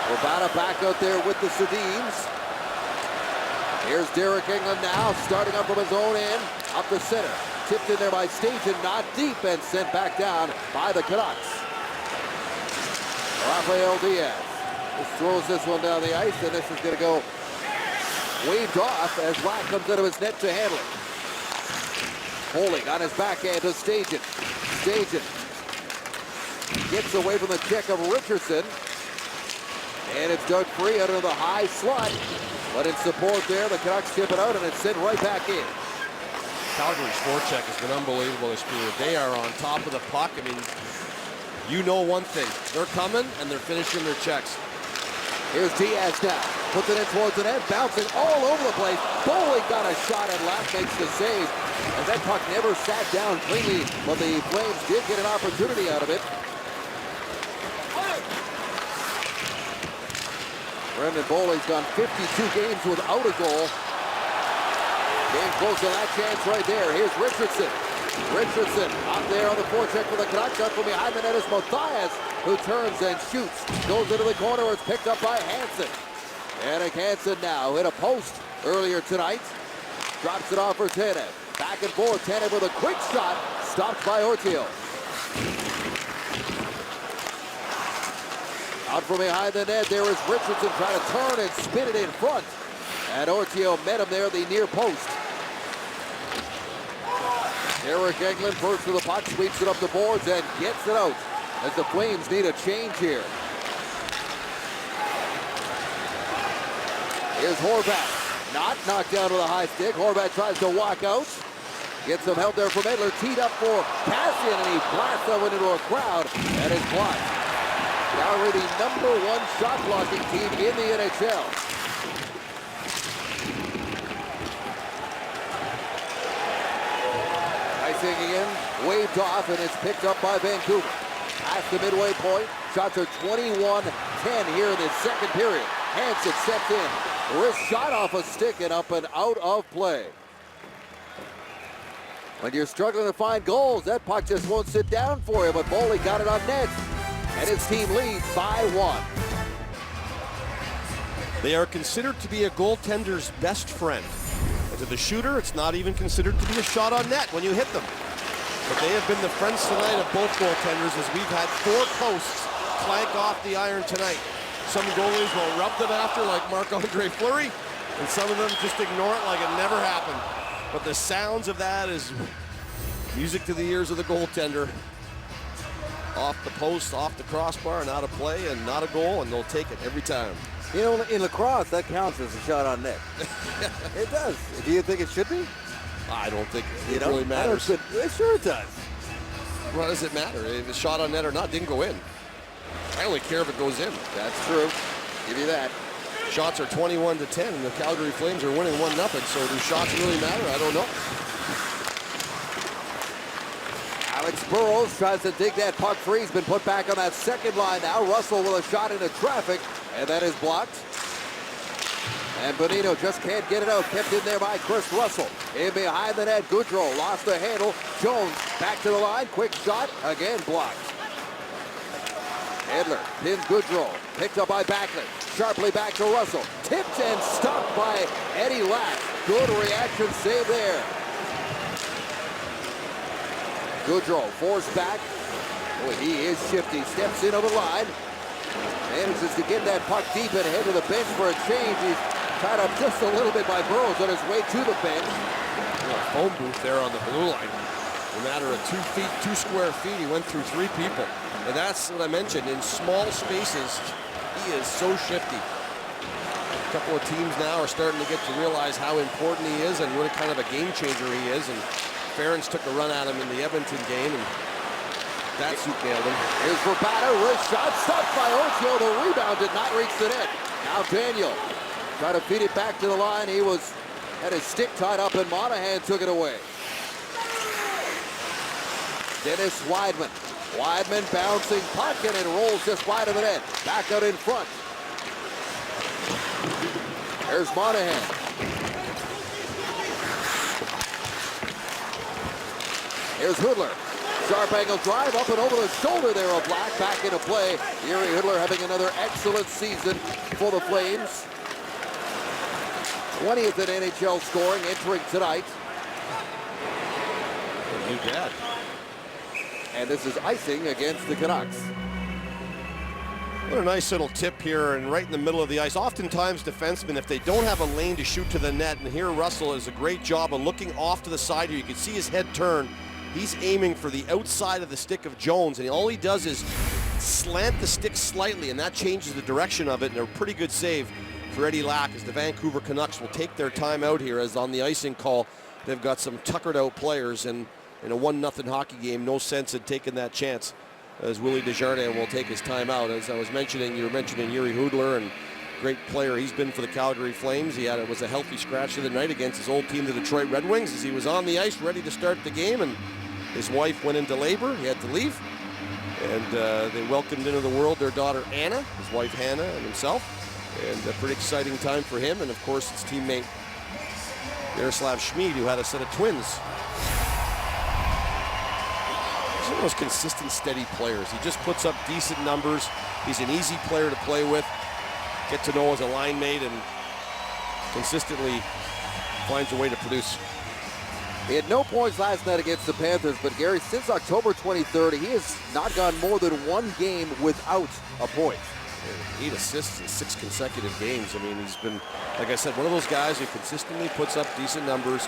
Verbata back out there with the Sedins. Here's Derek England now, starting up from his own end, up the center. Tipped in there by Stajan, not deep, and sent back down by the Canucks. Rafael Diaz just throws this one down the ice, and this is going to go waved off as Lack comes out of his net to handle it. Holding on his backhand to Stajan. Stajan gets away from the check of Richardson, and it's dug free under the high slot. But in support there, the Canucks chip it out, and it's sent right back in. Calgary's forecheck has been unbelievable this period. They are on top of the puck. I mean, you know one thing. They're coming, and they're finishing their checks. Here's Diaz now. Puts it in towards the net, bouncing all over the place. Bollig got a shot at left, makes the save. And that puck never sat down cleanly, but the Flames did get an opportunity out of it. Brendan Bollig's gone 52 games without a goal. Getting close to that chance right there. Here's Richardson. Richardson up there on the forecheck for the Canucks. Up from behind the net is Mathias, who turns and shoots. Goes into the corner. It's picked up by Hansen. Erik Hansen now hit a post earlier tonight. Drops it off for Tanev. Back and forth. Tanev with a quick shot. Stopped by Ortio. Out from behind the net, there is Richardson trying to turn and spin it in front. And Ortio met him there at the near post. Eric Englund first to the puck, sweeps it up the boards and gets it out as the Flames need a change here. Here's Horvat, not knocked down with a high stick. Horvat tries to walk out. Gets some help there from Edler, teed up for Cassian, and he blasts that one into a crowd, and it's blocked. Calgary, the #1 shot blocking team in the NHL. Icing again, waved off, and it's picked up by Vancouver. Past the midway point, shots are 21-10 here in the second period. Hansen steps in, wrist shot off a stick and up and out of play. When you're struggling to find goals, that puck just won't sit down for you, but Boley got it on net, and his team leads by 1. They are considered to be a goaltender's best friend. And to the shooter, it's not even considered to be a shot on net when you hit them. But they have been the friends tonight of both goaltenders as we've had 4 posts clank off the iron tonight. Some goalies will rub them after like Marc-Andre Fleury, and some of them just ignore it like it never happened. But the sounds of that is music to the ears of the goaltender. Off the post, off the crossbar, and out of play, and not a goal, and they'll take it every time. You know, in lacrosse, that counts as a shot on net. It does. Do you think it should be? I don't think it really matters. Sure it does. What does it matter? If it's shot on net or not, didn't go in. I only care if it goes in. That's true. Give you that. Shots are 21-10, and the Calgary Flames are winning 1-0. So do shots really matter? I don't know. Alex Burrows tries to dig that puck free. He's been put back on that second line now. Russell with a shot into traffic, and that is blocked. And Bonino just can't get it out. Kept in there by Chris Russell. In behind the net, Goudreau lost the handle. Jones back to the line. Quick shot. Again blocked. Edler pins Goudreau. Picked up by Backlund. Sharply back to Russell. Tipped and stopped by Eddie Lack. Good reaction save there. Goudreau forced back. Boy, he is shifty. Steps in over the line. Manages to get that puck deep and head to the bench for a change. He's tied up just a little bit by Burrows on his way to the bench. Phone booth there on the blue line. In a matter of 2 square feet, he went through 3 people. And that's what I mentioned. In small spaces, he is so shifty. A couple of teams now are starting to get to realize how important he is and what kind of a game changer he is. And Ferentz took a run at him in the Edmonton game, and that's who nailed him. Here's Verbata, wrist shot, stopped by Ocho. The rebound did not reach the net. Now Daniel trying to feed it back to the line. He had his stick tied up, and Monahan took it away. Dennis Wideman. Wideman bouncing puck, and it rolls just wide of the net. Back out in front. There's Monahan. Here's Hudler. Sharp angle drive up and over the shoulder there of Black. Back into play. Yuri Hudler having another excellent season for the Flames. 20th in NHL scoring entering tonight. New dad. And this is icing against the Canucks. What a nice little tip here, and right in the middle of the ice. Oftentimes defensemen, if they don't have a lane to shoot to the net, and here Russell does a great job of looking off to the side here. You can see his head turn. He's aiming for the outside of the stick of Jones, and all he does is slant the stick slightly, and that changes the direction of it, and a pretty good save for Eddie Lack as the Vancouver Canucks will take their time out here, as on the icing call, they've got some tuckered out players, and in a 1-0 hockey game, no sense in taking that chance, as Willie Desjardins will take his time out. As I was mentioning, you were mentioning Yuri Hudler, and great player he's been for the Calgary Flames. It was a healthy scratch of the night against his old team, the Detroit Red Wings, as he was on the ice ready to start the game, and his wife went into labor. He had to leave, and they welcomed into the world their daughter Anna, his wife Hannah, and himself, and a pretty exciting time for him, and of course his teammate Yaroslav Schmid, who had a set of twins. He's one of those consistent, steady players. He just puts up decent numbers. He's an easy player to play with, get to know as a line mate, and consistently finds a way to produce. He had no points last night against the Panthers, but Gary, since October 23rd, he has not gone more than 1 game without a point. 8 assists in 6 consecutive games. I mean, he's been, like I said, one of those guys who consistently puts up decent numbers,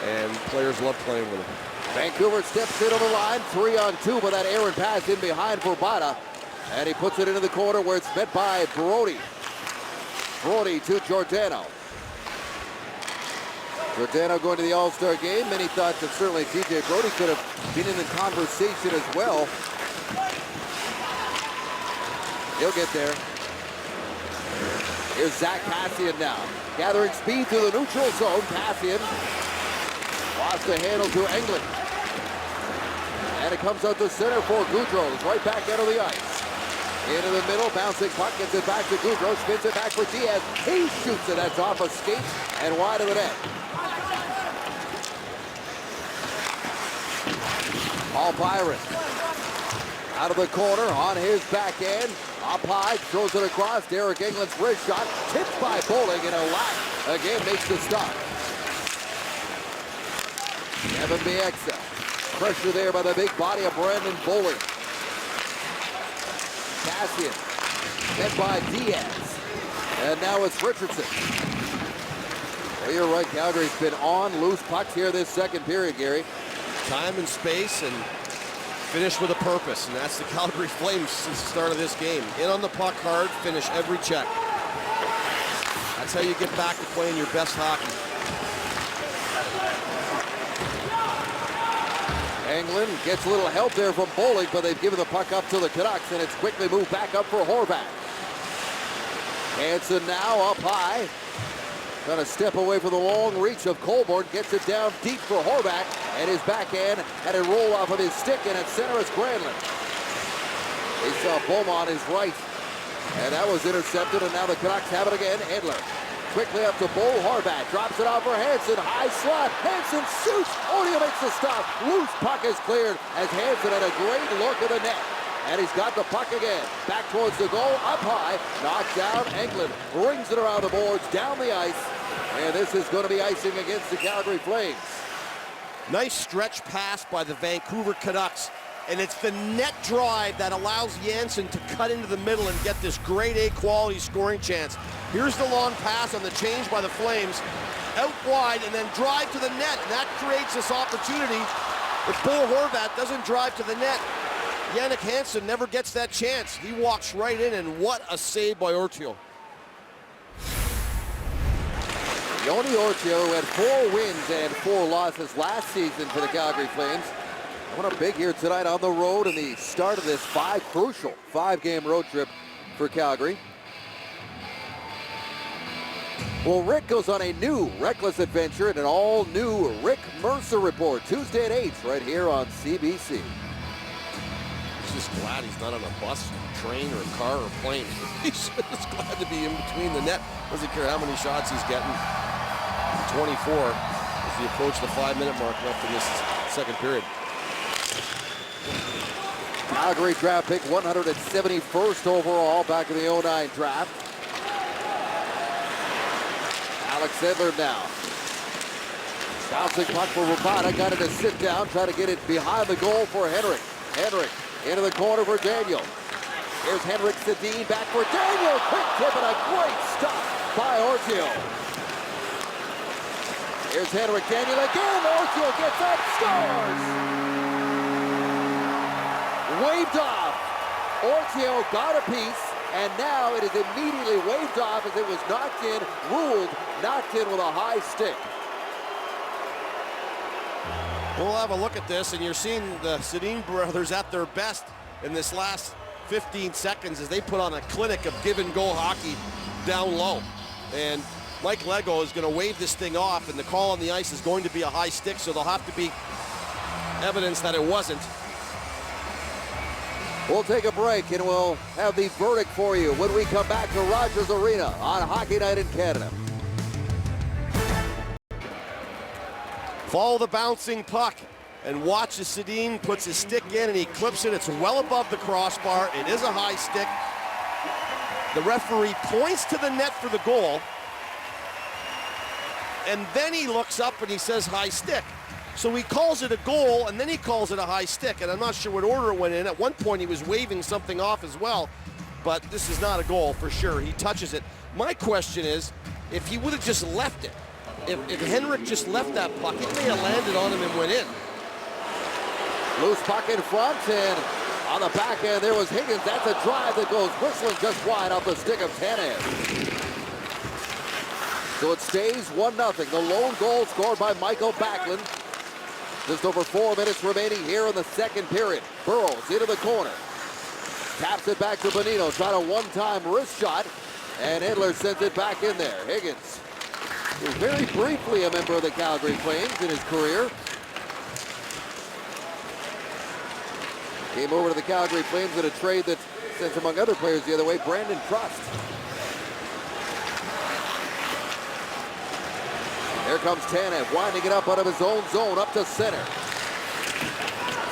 and players love playing with him. Vancouver steps in on the line, 3-on-2, but that errant pass in behind for Bada, and he puts it into the corner where it's met by Brody. Brody to Giordano. Giordano going to the All-Star game. Many thought that certainly TJ Brody could have been in the conversation as well. He'll get there. Here's Zach Kassian now. Gathering speed through the neutral zone. Kassian lost the handle to Englund. And it comes out to center for Goudreau. Right back out of the ice. Into the middle, bouncing puck, gets it back to Goudreau, spins it back for Diaz. He shoots it, that's off a skate and wide of the net. Paul Byron out of the corner on his back end. Up high, throws it across. Derek England's wrist shot, tipped by Bowling, and Lack again makes the stop. Evan Bieksa. Pressure there by the big body of Brandon Bowling. Cassian, met by Diaz. And now it's Richardson. Well, you're right, Calgary's been on loose pucks here this second period, Gary. Time and space and finish with a purpose, and that's the Calgary Flames since the start of this game. In on the puck hard, finish every check. That's how you get back to playing your best hockey. Englund gets a little help there from Bowling, but they've given the puck up to the Canucks, and it's quickly moved back up for Horvat. Hansen now up high. Gonna step away from the long reach of Colborne, gets it down deep for Horvat, and his backhand had a roll off of his stick, and at center it's Granlund. They saw Beaumont is right, and that was intercepted, and now the Canucks have it again. Edler quickly up to Bo Horvat, drops it off for Hansen, high slot, Hansen shoots, Odio makes the stop, loose puck is cleared as Hansen had a great look at the net. And he's got the puck again. Back towards the goal, up high, knocked down. Englund brings it around the boards, down the ice. And this is going to be icing against the Calgary Flames. Nice stretch pass by the Vancouver Canucks. And it's the net drive that allows Janssen to cut into the middle and get this grade A quality scoring chance. Here's the long pass on the change by the Flames. Out wide and then drive to the net. And that creates this opportunity. If Bo Horvat doesn't drive to the net, Jannik Hansen never gets that chance. He walks right in, and what a save by Ortio. Joni Ortio had 4 wins and 4 losses last season for the Calgary Flames. What a big year tonight on the road and the start of this crucial 5-game road trip for Calgary. Well, Rick goes on a new reckless adventure in an all-new Rick Mercer report, Tuesday at 8, right here on CBC. He's just glad he's not on a bus, train, or car, or plane. He's just glad to be in between the net. Doesn't care how many shots he's getting. 24 as we approach the 5-minute mark left in this second period. Calgary draft pick 171st overall back in the 09 draft. Alex Edler now. Bouncing puck for Rapata, got it to sit down, try to get it behind the goal for Henrik. Henrik into the corner for Daniel. Here's Henrik Sedin back for Daniel. Quick tip and a great stop by Ortio. Here's Henrik Daniel again. Ortio gets up, scores. Waved off. Ortio got a piece, and now it is immediately waved off as it was knocked in, ruled knocked in with a high stick. We'll have a look at this, and you're seeing the Sedin brothers at their best in this last 15 seconds as they put on a clinic of give-and-go hockey down low. And Mike Lego is going to wave this thing off, and the call on the ice is going to be a high stick, so there'll have to be evidence that it wasn't. We'll take a break, and we'll have the verdict for you when we come back to Rogers Arena on Hockey Night in Canada. Follow the bouncing puck and watch as Sedin puts his stick in and he clips it. It's well above the crossbar. It is a high stick. The referee points to the net for the goal. And then he looks up and he says high stick. So he calls it a goal and then he calls it a high stick. And I'm not sure what order it went in. At one point he was waving something off as well. But this is not a goal for sure. He touches it. My question is, if he would have just left it, if Henrik just left that puck, it may have landed on him and went in. Loose puck in front, and on the back end there was Higgins. That's a drive that goes whistling just wide off the stick of Tanev. So it stays 1-0. The lone goal scored by Michael Backlund. Just over 4 minutes remaining here in the second period. Burrows into the corner. Taps it back to Bonino. Tried a one-time wrist shot, and Edler sends it back in there. Higgins, who was very briefly a member of the Calgary Flames in his career. Came over to the Calgary Flames in a trade that sent, among other players, the other way, Brandon Trust. Here comes Tanev, winding it up out of his own zone, up to center.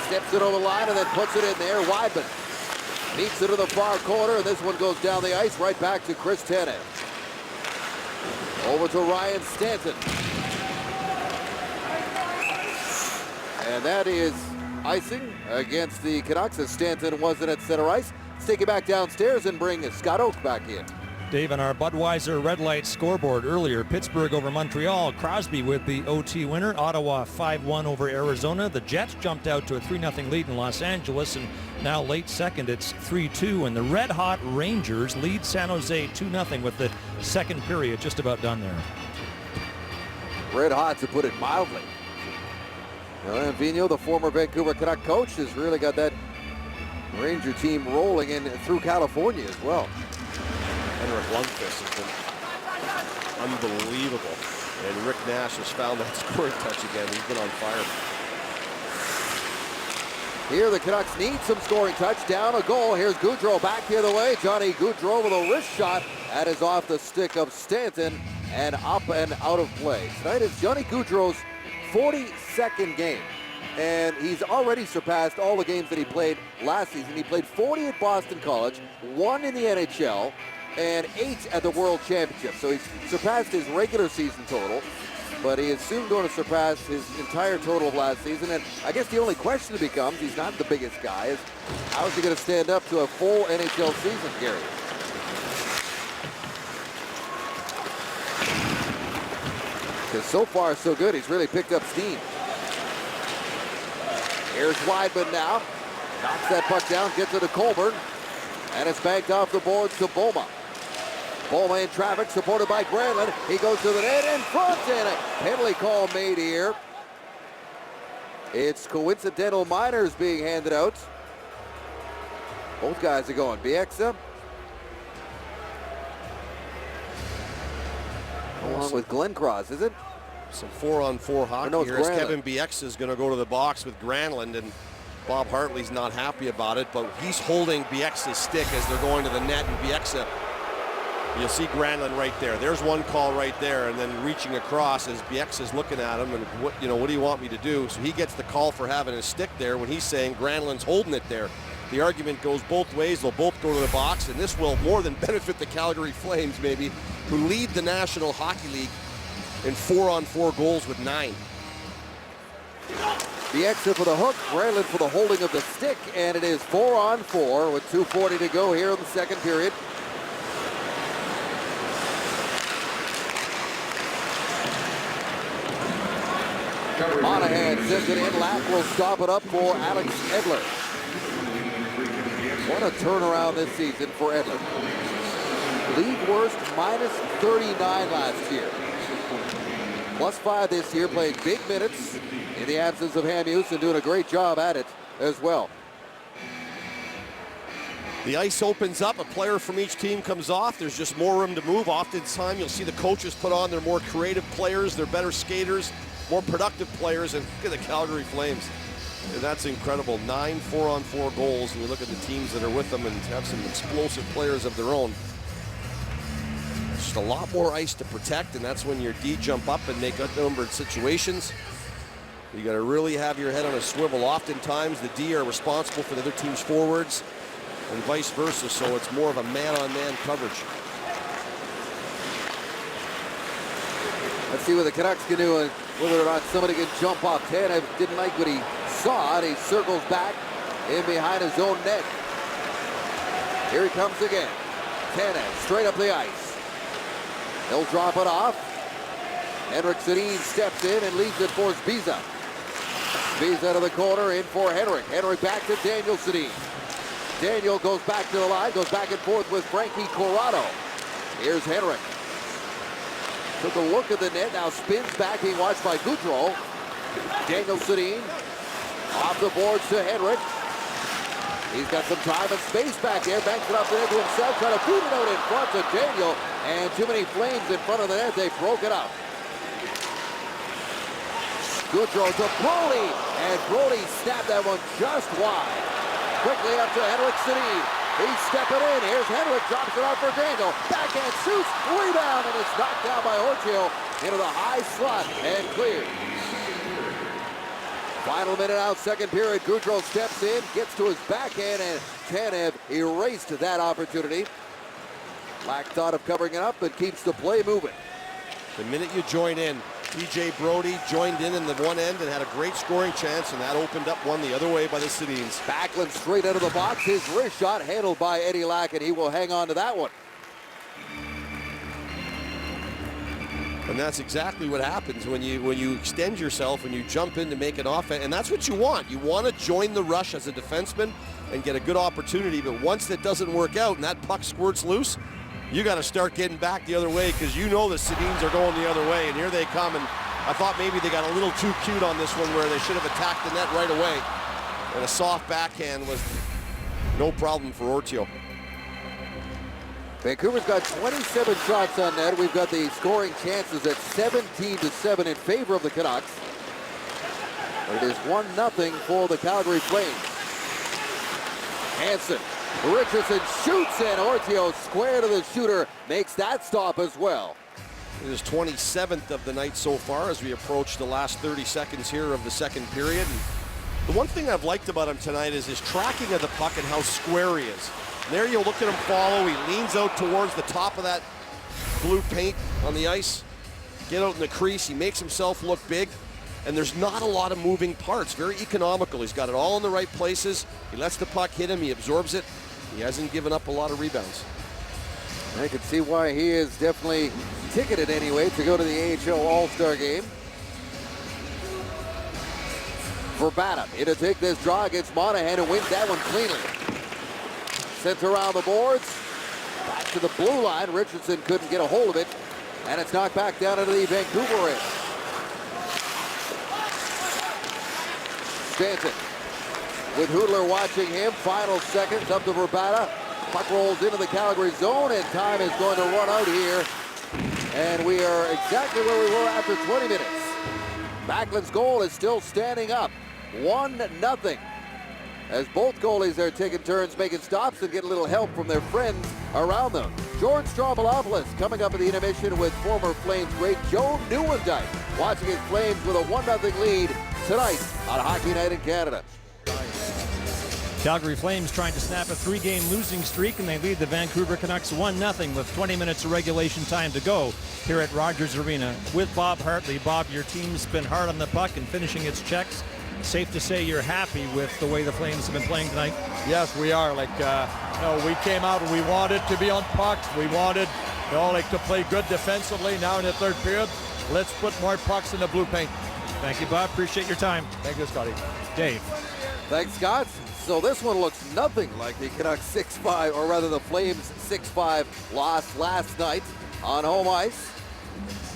Steps it over the line and then puts it in there. Weidman beats it to the far corner, and this one goes down the ice right back to Chris Tanev. Over to Ryan Stanton. And that is icing against the Canucks as Stanton wasn't at center ice. Let's take it back downstairs and bring Scott Oake back in. Dave, on our Budweiser Red Light scoreboard earlier, Pittsburgh over Montreal, Crosby with the OT winner, Ottawa 5-1 over Arizona. The Jets jumped out to a 3-0 lead in Los Angeles, and now late second it's 3-2, and the Red Hot Rangers lead San Jose 2-0 with the second period just about done there. Red hot, to put it mildly. Alain Vigneault, the former Vancouver Canuck coach, has really got that Ranger team rolling in through California as well. Henrik Lundqvist has been unbelievable. And Rick Nash has found that scoring touch again. He's been on fire. Here the Canucks need some scoring touch. Down a goal. Here's Gaudreau back the other way. Johnny Gaudreau with a wrist shot. That is off the stick of Stanton and up and out of play. Tonight is Johnny Gaudreau's 42nd game. And he's already surpassed all the games that he played last season. He played 40 at Boston College, 1 in the NHL, and 8 at the World Championship. So he's surpassed his regular season total, but he is soon going to surpass his entire total of last season. And I guess the only question becomes, he's not the biggest guy, is how is he going to stand up to a full NHL season, Gary? Because so far, so good. He's really picked up steam. Here's Weidman now. Knocks that puck down, gets it to Colburn. And it's banked off the boards to Boma. Boma in traffic, supported by Granlund. He goes to the net in front, and a penalty call made here. It's coincidental minors being handed out. Both guys are going. Bieksa along with Glenn Cross, is it? Some 4-on-4 hockey no, here. Kevin Bieksa is going to go to the box with Granlund, and Bob Hartley's not happy about it, but he's holding Bieksa's stick as they're going to the net, and Bieksa, you'll see Granlund right there. There's one call right there, and then reaching across as Bieksa's looking at him, and what do you want me to do? So he gets the call for having his stick there when he's saying Granlund's holding it there. The argument goes both ways. They'll both go to the box, and this will more than benefit the Calgary Flames, maybe, who lead the National Hockey League in 4-on-4 goals with 9. Bieksa for the hook, Granlund for the holding of the stick, and it is 4-on-4 with 2:40 to go here in the second period. Monahan sends it in. Lack will stop it up for Alex Edler. What a turnaround this season for Edler. League worst, minus 39 last year. Plus 5 this year, playing big minutes in the absence of Hamhuis and doing a great job at it as well. The ice opens up, a player from each team comes off, there's just more room to move. Oftentimes you'll see the coaches put on their more creative players, their better skaters, more productive players, and look at the Calgary Flames. And that's incredible. 9 4-on-4 goals, and you look at the teams that are with them and have some explosive players of their own. Just a lot more ice to protect, and that's when your D jump up and make outnumbered situations. You got to really have your head on a swivel. Oftentimes the D are responsible for the other team's forwards and vice versa, so it's more of a man-on-man coverage. Let's see what the Canucks can do and whether or not somebody can jump off. Tanev didn't like what he saw, and he circles back in behind his own net. Here he comes again. Tanev straight up the ice. He'll drop it off. Henrik Sedin steps in and leaves it for Sbiza. Sbiza to the corner, in for Henrik. Henrik back to Daniel Sedin. Daniel goes back to the line, goes back and forth with Frankie Corrado. Here's Henrik. Took a look at the net, now spins back, being watched by Gaudreau. Daniel Sedin off the boards to Henrik. He's got some time and space back there, banks it up the net to himself, trying to feed it out in front to Daniel, and too many Flames in front of the net, they broke it up. Gaudreau to Brody, and Brody snapped that one just wide. Quickly up to Henrik Sedin. He's stepping in. Here's Henrik, drops it off for Daniel. Backhand shoots, rebound, and it's knocked down by Orchio into the high slot and cleared. Final minute out, second period. Gaudreau steps in, gets to his backhand, and Tanev erased that opportunity. Lack thought of covering it up, but keeps the play moving. The minute you join in, TJ Brodie joined in the one end and had a great scoring chance, and that opened up one the other way by the Sedins. Backlund straight out of the box. His wrist shot handled by Eddie Lack, and he will hang on to that one. And that's exactly what happens when you extend yourself and you jump in to make an offense. And that's what you want. You want to join the rush as a defenseman and get a good opportunity. But once that doesn't work out and that puck squirts loose, you got to start getting back the other way, because you know the Sedins are going the other way. And here they come. And I thought maybe they got a little too cute on this one, where they should have attacked the net right away. And a soft backhand was no problem for Ortio. Vancouver's got 27 shots on net. We've got the scoring chances at 17-7 in favor of the Canucks. It is 1-0 for the Calgary Flames. Hansen, Richardson shoots, and Ortio square to the shooter, makes that stop as well. It is 27th of the night so far as we approach the last 30 seconds here of the second period. And the one thing I've liked about him tonight is his tracking of the puck and how square he is. And there you look at him follow. He leans out towards the top of that blue paint on the ice. Get out in the crease. He makes himself look big. And there's not a lot of moving parts. Very economical. He's got it all in the right places. He lets the puck hit him. He absorbs it. He hasn't given up a lot of rebounds. I can see why he is definitely ticketed anyway to go to the AHL All-Star game. Verbata in to take this draw against Monahan and wins that one cleanly. Sent around the boards. Back to the blue line. Richardson couldn't get a hold of it. And it's knocked back down into the Vancouver end. Stanton with Hudler watching him. Final seconds up to Verbata. Puck rolls into the Calgary zone, and time is going to run out here. And we are exactly where we were after 20 minutes. Backlund's goal is still standing up. 1-0. As both goalies are taking turns making stops and get a little help from their friends around them. George Stroumboulopoulos coming up in the intermission with former Flames great Joe Nieuwendyk, watching his Flames with a 1-0 lead tonight on Hockey Night in Canada. Calgary Flames trying to snap a 3-game losing streak, and they lead the Vancouver Canucks 1-0 with 20 minutes of regulation time to go here at Rogers Arena. With Bob Hartley. Bob, your team's been hard on the puck and finishing its checks. Safe to say you're happy with the way the Flames have been playing tonight? Yes, we are. We came out and we wanted to be on pucks. We wanted, to play good defensively. Now in the third period, let's put more pucks in the blue paint. Thank you, Bob. Appreciate your time. Thank you, Scotty. Dave. Thanks, Scott. So this one looks nothing like the Canucks 6-5, or rather the Flames 6-5 loss last night on home ice.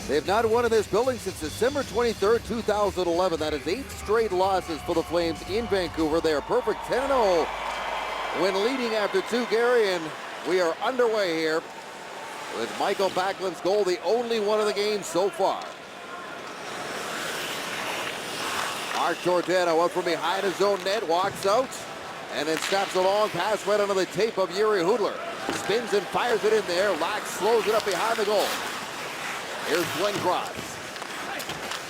They've not won in this building since December 23rd, 2011. That is 8 straight losses for the Flames in Vancouver. They are perfect 10-0 when leading after 2, Gary, and we are underway here with Michael Backlund's goal, the only one of the game so far. Mark Giordano up from behind his own net, walks out, and then snaps a long pass right onto the tape of Jiri Hudler. Spins and fires it in there. Lack slows it up behind the goal. Here's Glenn Cross.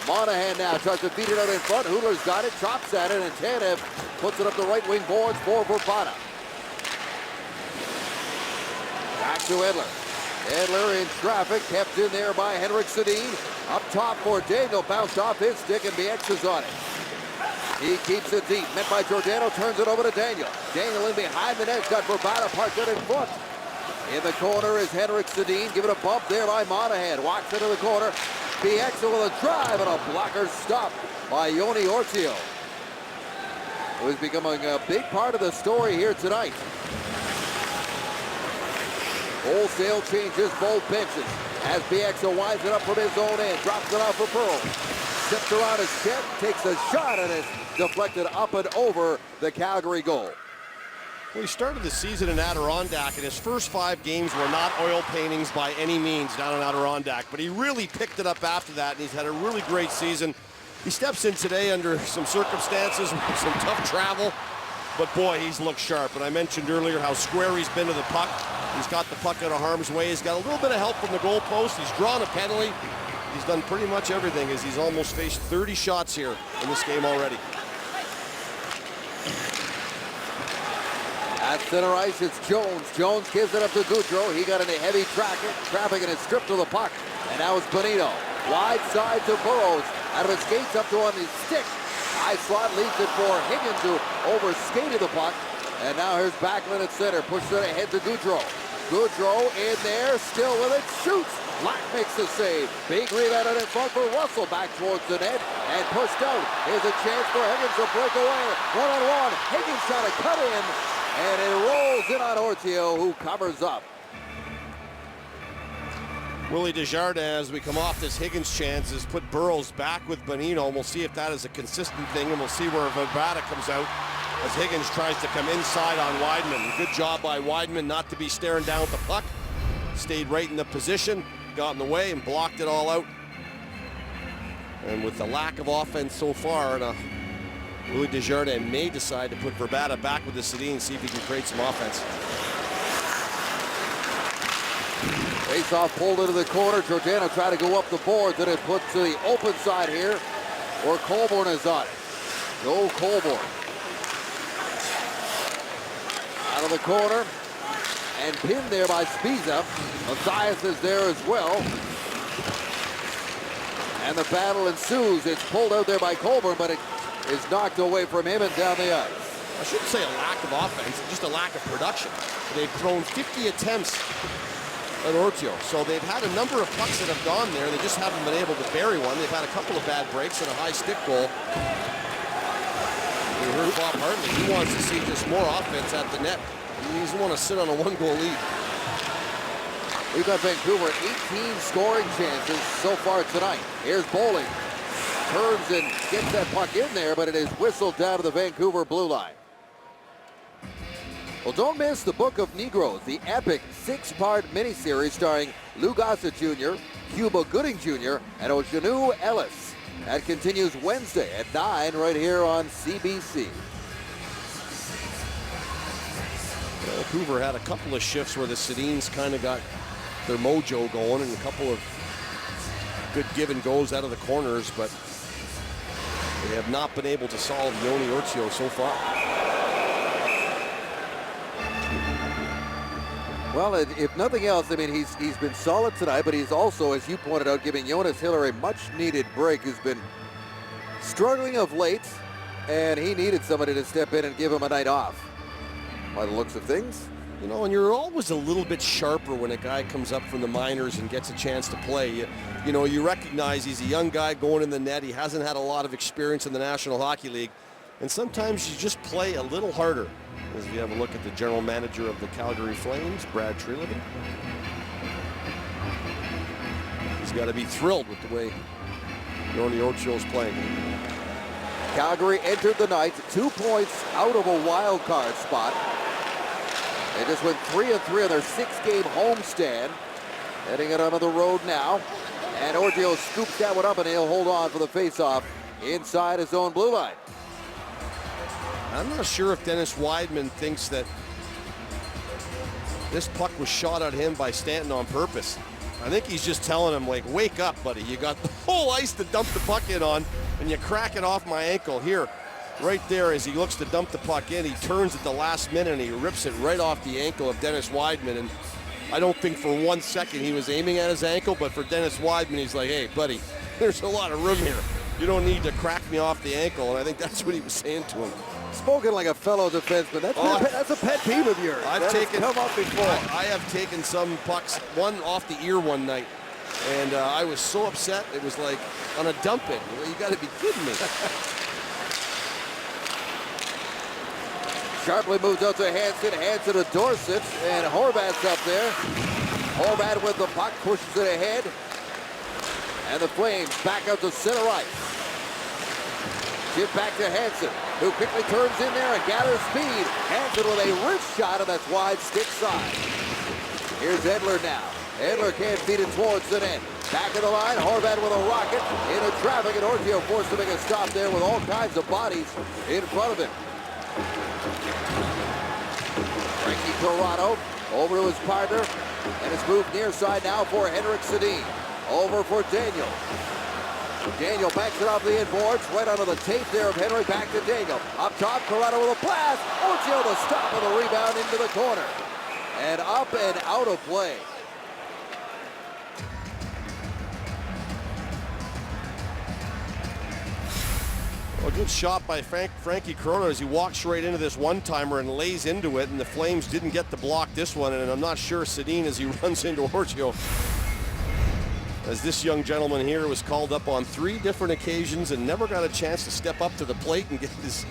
Monahan now tries to feed it out in front. Hudler's got it, chops at it, and Tanev puts it up the right wing boards for Verbata. Back to Edler. Edler in traffic, kept in there by Henrik Sedin. Up top for Daniel, bounced off his stick, and BX is on it. He keeps it deep, met by Giordano, turns it over to Daniel. Daniel in behind the net, got Verbata parked it in front. In the corner is Henrik Sedin, given a bump there by Monahan. Walks into the corner, BX with a drive, and a blocker stop by Joni Ortio, who is becoming a big part of the story here tonight. Wholesale changes both benches as BX winds it up from his own end, drops it off for Pearl. Tipped around his chest, takes a shot, and it's deflected up and over the Calgary goal. Well, he started the season in Adirondack, and his first 5 games were not oil paintings by any means down in Adirondack, but he really picked it up after that, and he's had a really great season. He steps in today under some circumstances, some tough travel, but boy, he's looked sharp. And I mentioned earlier how square he's been to the puck. He's got the puck out of harm's way. He's got a little bit of help from the goalpost. He's drawn a penalty. He's done pretty much everything, as he's almost faced 30 shots here in this game already. At center ice, it's Jones. Jones gives it up to Gaudreau. He got into heavy traffic and is stripped to the puck. And now it's Bonino. Wide side to Burrows. Out of his skates up to on his stick. High slot leads it for Higgins, who overskated the puck. And now here's Backlund at center. Pushes it ahead to Gaudreau. Gaudreau in there, still with it, shoots. Lack makes the save. Big rebound in front for Russell. Back towards the net and pushed out. Here's a chance for Higgins to break away. One-on-one. Higgins trying to cut in. And it rolls in on Ortio, who covers up. Willie Desjardins, as we come off this Higgins chance, has put Burrows back with Bonino. And we'll see if that is a consistent thing, and we'll see where Vrbata comes out as Higgins tries to come inside on Weidman. Good job by Weidman not to be staring down at the puck. Stayed right in the position, got in the way, and blocked it all out. And with the lack of offense so far, Willie Desjardins may decide to put Vrbata back with the Sedin and see if he can create some offense. Face-off pulled into the corner. Giordano tried to go up the boards, and it put to the open side here, where Colborne is on it. Joe Colborne. Out of the corner, and pinned there by Spiza. Mathias is there as well. And the battle ensues. It's pulled out there by Colborne, but it is knocked away from him and down the ice. I shouldn't say a lack of offense, just a lack of production. They've thrown 50 attempts at Ortio, so they've had a number of pucks that have gone there. They just haven't been able to bury one. They've had a couple of bad breaks and a high stick goal. You heard Bob Hartley. He wants to see just more offense at the net. He doesn't want to sit on a one-goal lead. We've got Vancouver 18 scoring chances so far tonight. Here's Bowling. Turns and gets that puck in there, but it is whistled down to the Vancouver blue line. Well, don't miss the Book of Negroes, the epic 6-part miniseries starring Lou Gossett Jr., Cuba Gooding Jr., and Ojanu Ellis. That continues Wednesday at 9 right here on CBC. Vancouver had a couple of shifts where the Sedins kind of got their mojo going and a couple of good give and goes out of the corners, but they have not been able to solve Yoni Ortio so far. Well, if nothing else, I mean, he's been solid tonight, but he's also, as you pointed out, giving Jonas Hiller a much-needed break, who's been struggling of late, and he needed somebody to step in and give him a night off, by the looks of things. You know, and you're always a little bit sharper when a guy comes up from the minors and gets a chance to play. You know, you recognize he's a young guy going in the net. He hasn't had a lot of experience in the National Hockey League. And sometimes you just play a little harder. As we have a look at the general manager of the Calgary Flames, Brad Treliving. He's got to be thrilled with the way Yoni Ortio is playing. Calgary entered the night 2 points out of a wild card spot. They just went 3-3 on their 6-game homestand. Heading it onto the road now. And Ortio scoops that one up, and he'll hold on for the faceoff inside his own blue line. I'm not sure if Dennis Weidman thinks that this puck was shot at him by Stanton on purpose. I think he's just telling him, like, wake up, buddy. You got the whole ice to dump the puck in on, and you crack it off my ankle. Here, right there, as he looks to dump the puck in, he turns at the last minute, and he rips it right off the ankle of Dennis Weidman. And I don't think for 1 second he was aiming at his ankle, but for Dennis Weidman, he's like, hey, buddy, there's a lot of room here. You don't need to crack me off the ankle, and I think that's what he was saying to him. Spoken like a fellow defenseman. That's a pet peeve of yours. Come up before. I have taken some pucks, one off the ear one night, and I was so upset. It was like on a dump in. You got to be kidding me. Sharply moves out to Hansen. Hansen to Dorsett, and Horvat's up there. Horvat with the puck pushes it ahead, and the Flames back out to center ice. Give back to Hansen, who quickly turns in there and gathers speed. Hansen with a wrist shot, and that's wide stick side. Here's Edler now. Edler can't feed it towards the net. Back of the line, Horvat with a rocket into traffic, and Ortio forced to make a stop there with all kinds of bodies in front of him. Frankie Corrado over to his partner, and it's moved near side now for Henrik Sedin. Over for Daniel. Daniel backs it off the inboards, right onto the tape there of Henry, back to Daniel. Up top, Corrado with a blast. Ochoa the stop of the rebound into the corner. And up and out of play. Well, a good shot by Frankie Corrado as he walks right into this one-timer and lays into it, and the Flames didn't get to block this one, and I'm not sure Sedin as he runs into Ochoa. As this young gentleman here was called up on 3 different occasions and never got a chance to step up to the plate and get his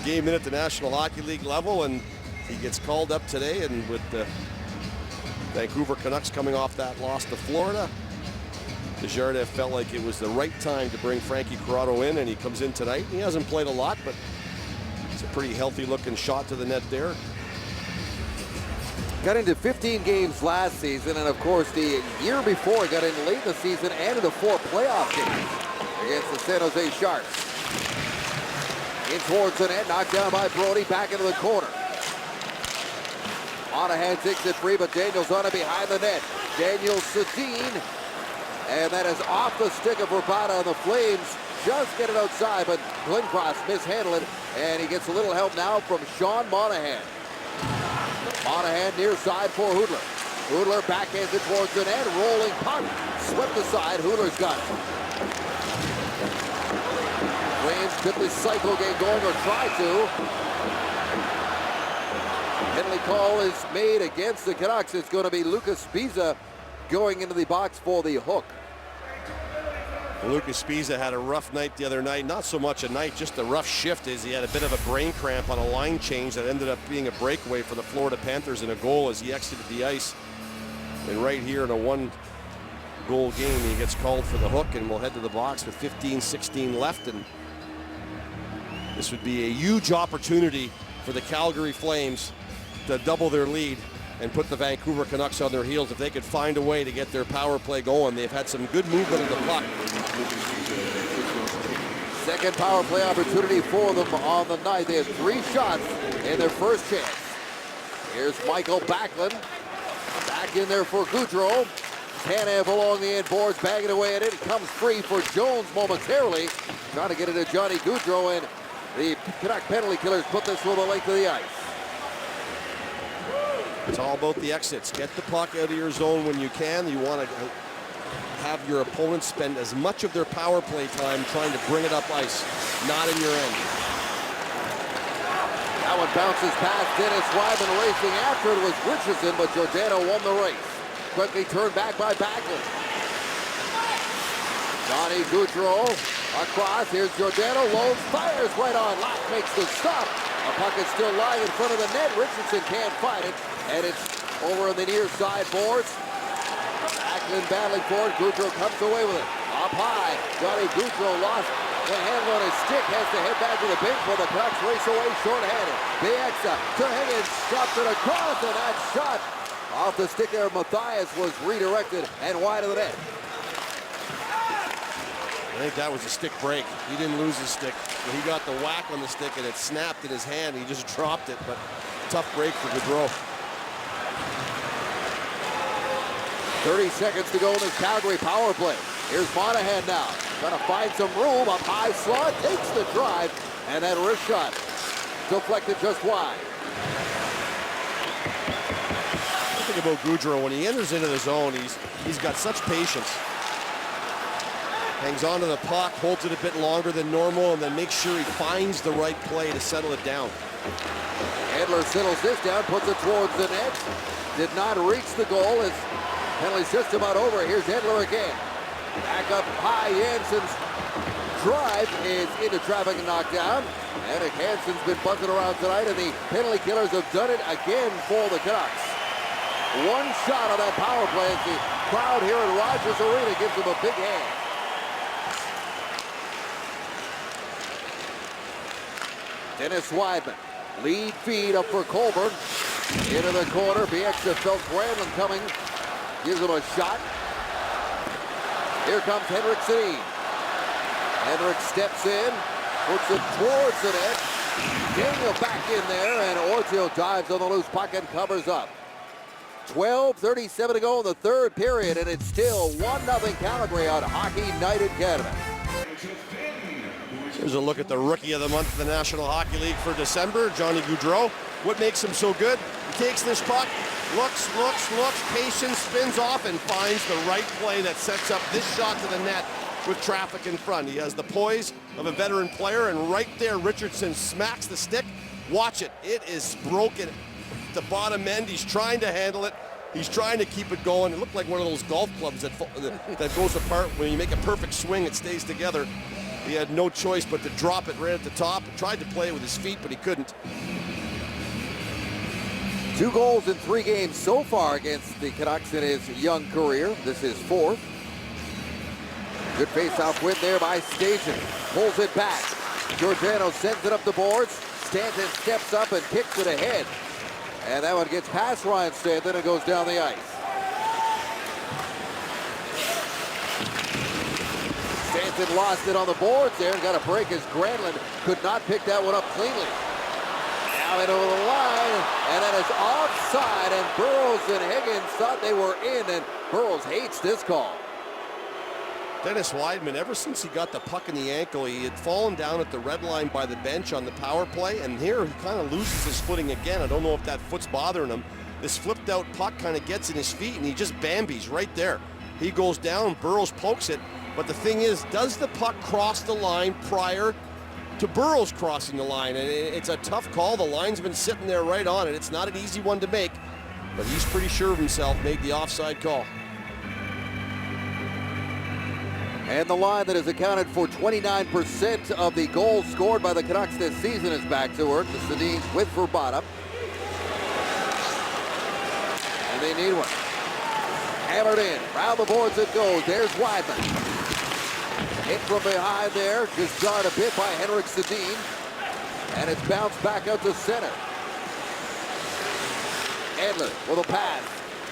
game in at the National Hockey League level, and he gets called up today, and with the Vancouver Canucks coming off that loss to Florida, Desjardins felt like it was the right time to bring Frankie Corrado in, and he comes in tonight. He hasn't played a lot, but it's a pretty healthy looking shot to the net there. Got into 15 games last season, and of course the year before he got in late in the season and into 4 playoff games against the San Jose Sharks. In towards the net, knocked down by Brody, back into the corner. Monahan takes it free, but Daniel's on it behind the net. Daniel Sedin, and that is off the stick of Rabada, and the Flames just get it outside, but Glencross mishandled it, and he gets a little help now from Sean Monahan. Monahan near side for Hudler. Hudler backhands it towards the net, rolling puck, swept aside. Hudler's got it. Flames could the cycle get going or try to. Penalty call is made against the Canucks. It's going to be Lucas Sbisa going into the box for the hook. Lucas Sbisa had a rough night the other night. Not so much a night, just a rough shift as he had a bit of a brain cramp on a line change that ended up being a breakaway for the Florida Panthers and a goal as he exited the ice. And right here in a 1-goal game, he gets called for the hook, and we'll head to the box with 15-16 left. And this would be a huge opportunity for the Calgary Flames to double their lead and put the Vancouver Canucks on their heels if they could find a way to get their power play going. They've had some good movement of the puck. Second power play opportunity for them on the night. They have 3 shots in their first chance. Here's Michael Backlund. Back in there for Goudreau. Tanev along the inboards, bagging away at it. It comes free for Jones momentarily. Trying to get it to Johnny Goudreau, and the Canuck penalty killers put this one the length of the ice. It's all about the exits. Get the puck out of your zone when you can. You want to have your opponents spend as much of their power play time trying to bring it up ice, not in your end. That one bounces past Dennis Wyman, racing after it was Richardson, but Giordano won the race. Quickly turned back by Backlund. Johnny Goudreau across. Here's Giordano. Lowe fires right on. Lack makes the stop. The puck is still lying in front of the net. Richardson can't find it, and it's over on the near side boards. Backlund battling for it. Goudreau comes away with it. Up high. Johnny Goudreau lost the handle on his stick. Has to head back to the bench while the Canucks race away short-handed. Bieksa to Higgins. Drops it across, and that shot off the stick there of Matthias was redirected and wide of the net. I think that was a stick break. He didn't lose his stick. He got the whack on the stick, and it snapped in his hand. He just dropped it, but tough break for Goudreau. 30 seconds to go in this Calgary power play. Here's Monahan now. Trying to find some room. Up high slot. Takes the drive. And that wrist shot deflected just wide. The thing about Goudreau, when he enters into the zone, he's got such patience. Hangs onto the puck, holds it a bit longer than normal, and then makes sure he finds the right play to settle it down. Edler settles this down, puts it towards the net. Did not reach the goal. His penalty's just about over. Here's Edler again. Back up high. Jansen's drive is into traffic and knocked down. Erik Hansen's been buzzing around tonight, and the penalty killers have done it again for the Canucks. One shot on that power play as the crowd here at Rogers Arena gives them a big hand. Dennis Wideman, lead feed up for Colburn. Into the corner, Bieksa felt Granlund coming. Gives him a shot. Here comes Henrik Sedin. Henrik steps in, puts it towards the net. Daniel back in there, and Ochoa dives on the loose puck and covers up. 12:37 to go in the third period, and it's still 1-0 Calgary on Hockey Night in Canada. Here's a look at the Rookie of the Month of the National Hockey League for December, Johnny Gaudreau. What makes him so good? He takes this puck, looks, patience, spins off, and finds the right play that sets up this shot to the net with traffic in front. He has the poise of a veteran player, and right there, Richardson smacks the stick. Watch it. It is broken at the bottom end. He's trying to handle it. He's trying to keep it going. It looked like one of those golf clubs that goes apart. When you make a perfect swing, it stays together. He had no choice but to drop it right at the top. He tried to play it with his feet, but he couldn't. 2 goals in 3 games so far against the Canucks in his young career. This is 4th. Good face-off win there by Stajan. Pulls it back. Giordano sends it up the boards. Stanton steps up and kicks it ahead. And that one gets past Ryan Stanton and goes down the ice. Stanton lost it on the boards there and got a break as Granlund could not pick that one up cleanly. Now in over the line, and that is offside, and Burrows and Higgins thought they were in, and Burrows hates this call. Dennis Wideman, ever since he got the puck in the ankle, he had fallen down at the red line by the bench on the power play, and here he kind of loses his footing again. I don't know if that foot's bothering him. This flipped out puck kind of gets in his feet, and he just Bambies right there. He goes down, Burrows pokes it, but the thing is, does the puck cross the line prior to Burrows crossing the line? And it's a tough call. The line's been sitting there right on it. It's not an easy one to make, but he's pretty sure of himself, made the offside call. And the line that has accounted for 29% of the goals scored by the Canucks this season is back to work. The Sedins with Verbata. And they need one. Hammered in. Round the boards it goes. There's Wideman. Hit from behind there. Just jarred a bit by Henrik Sedin. And it's bounced back out to center. Edler with a pass.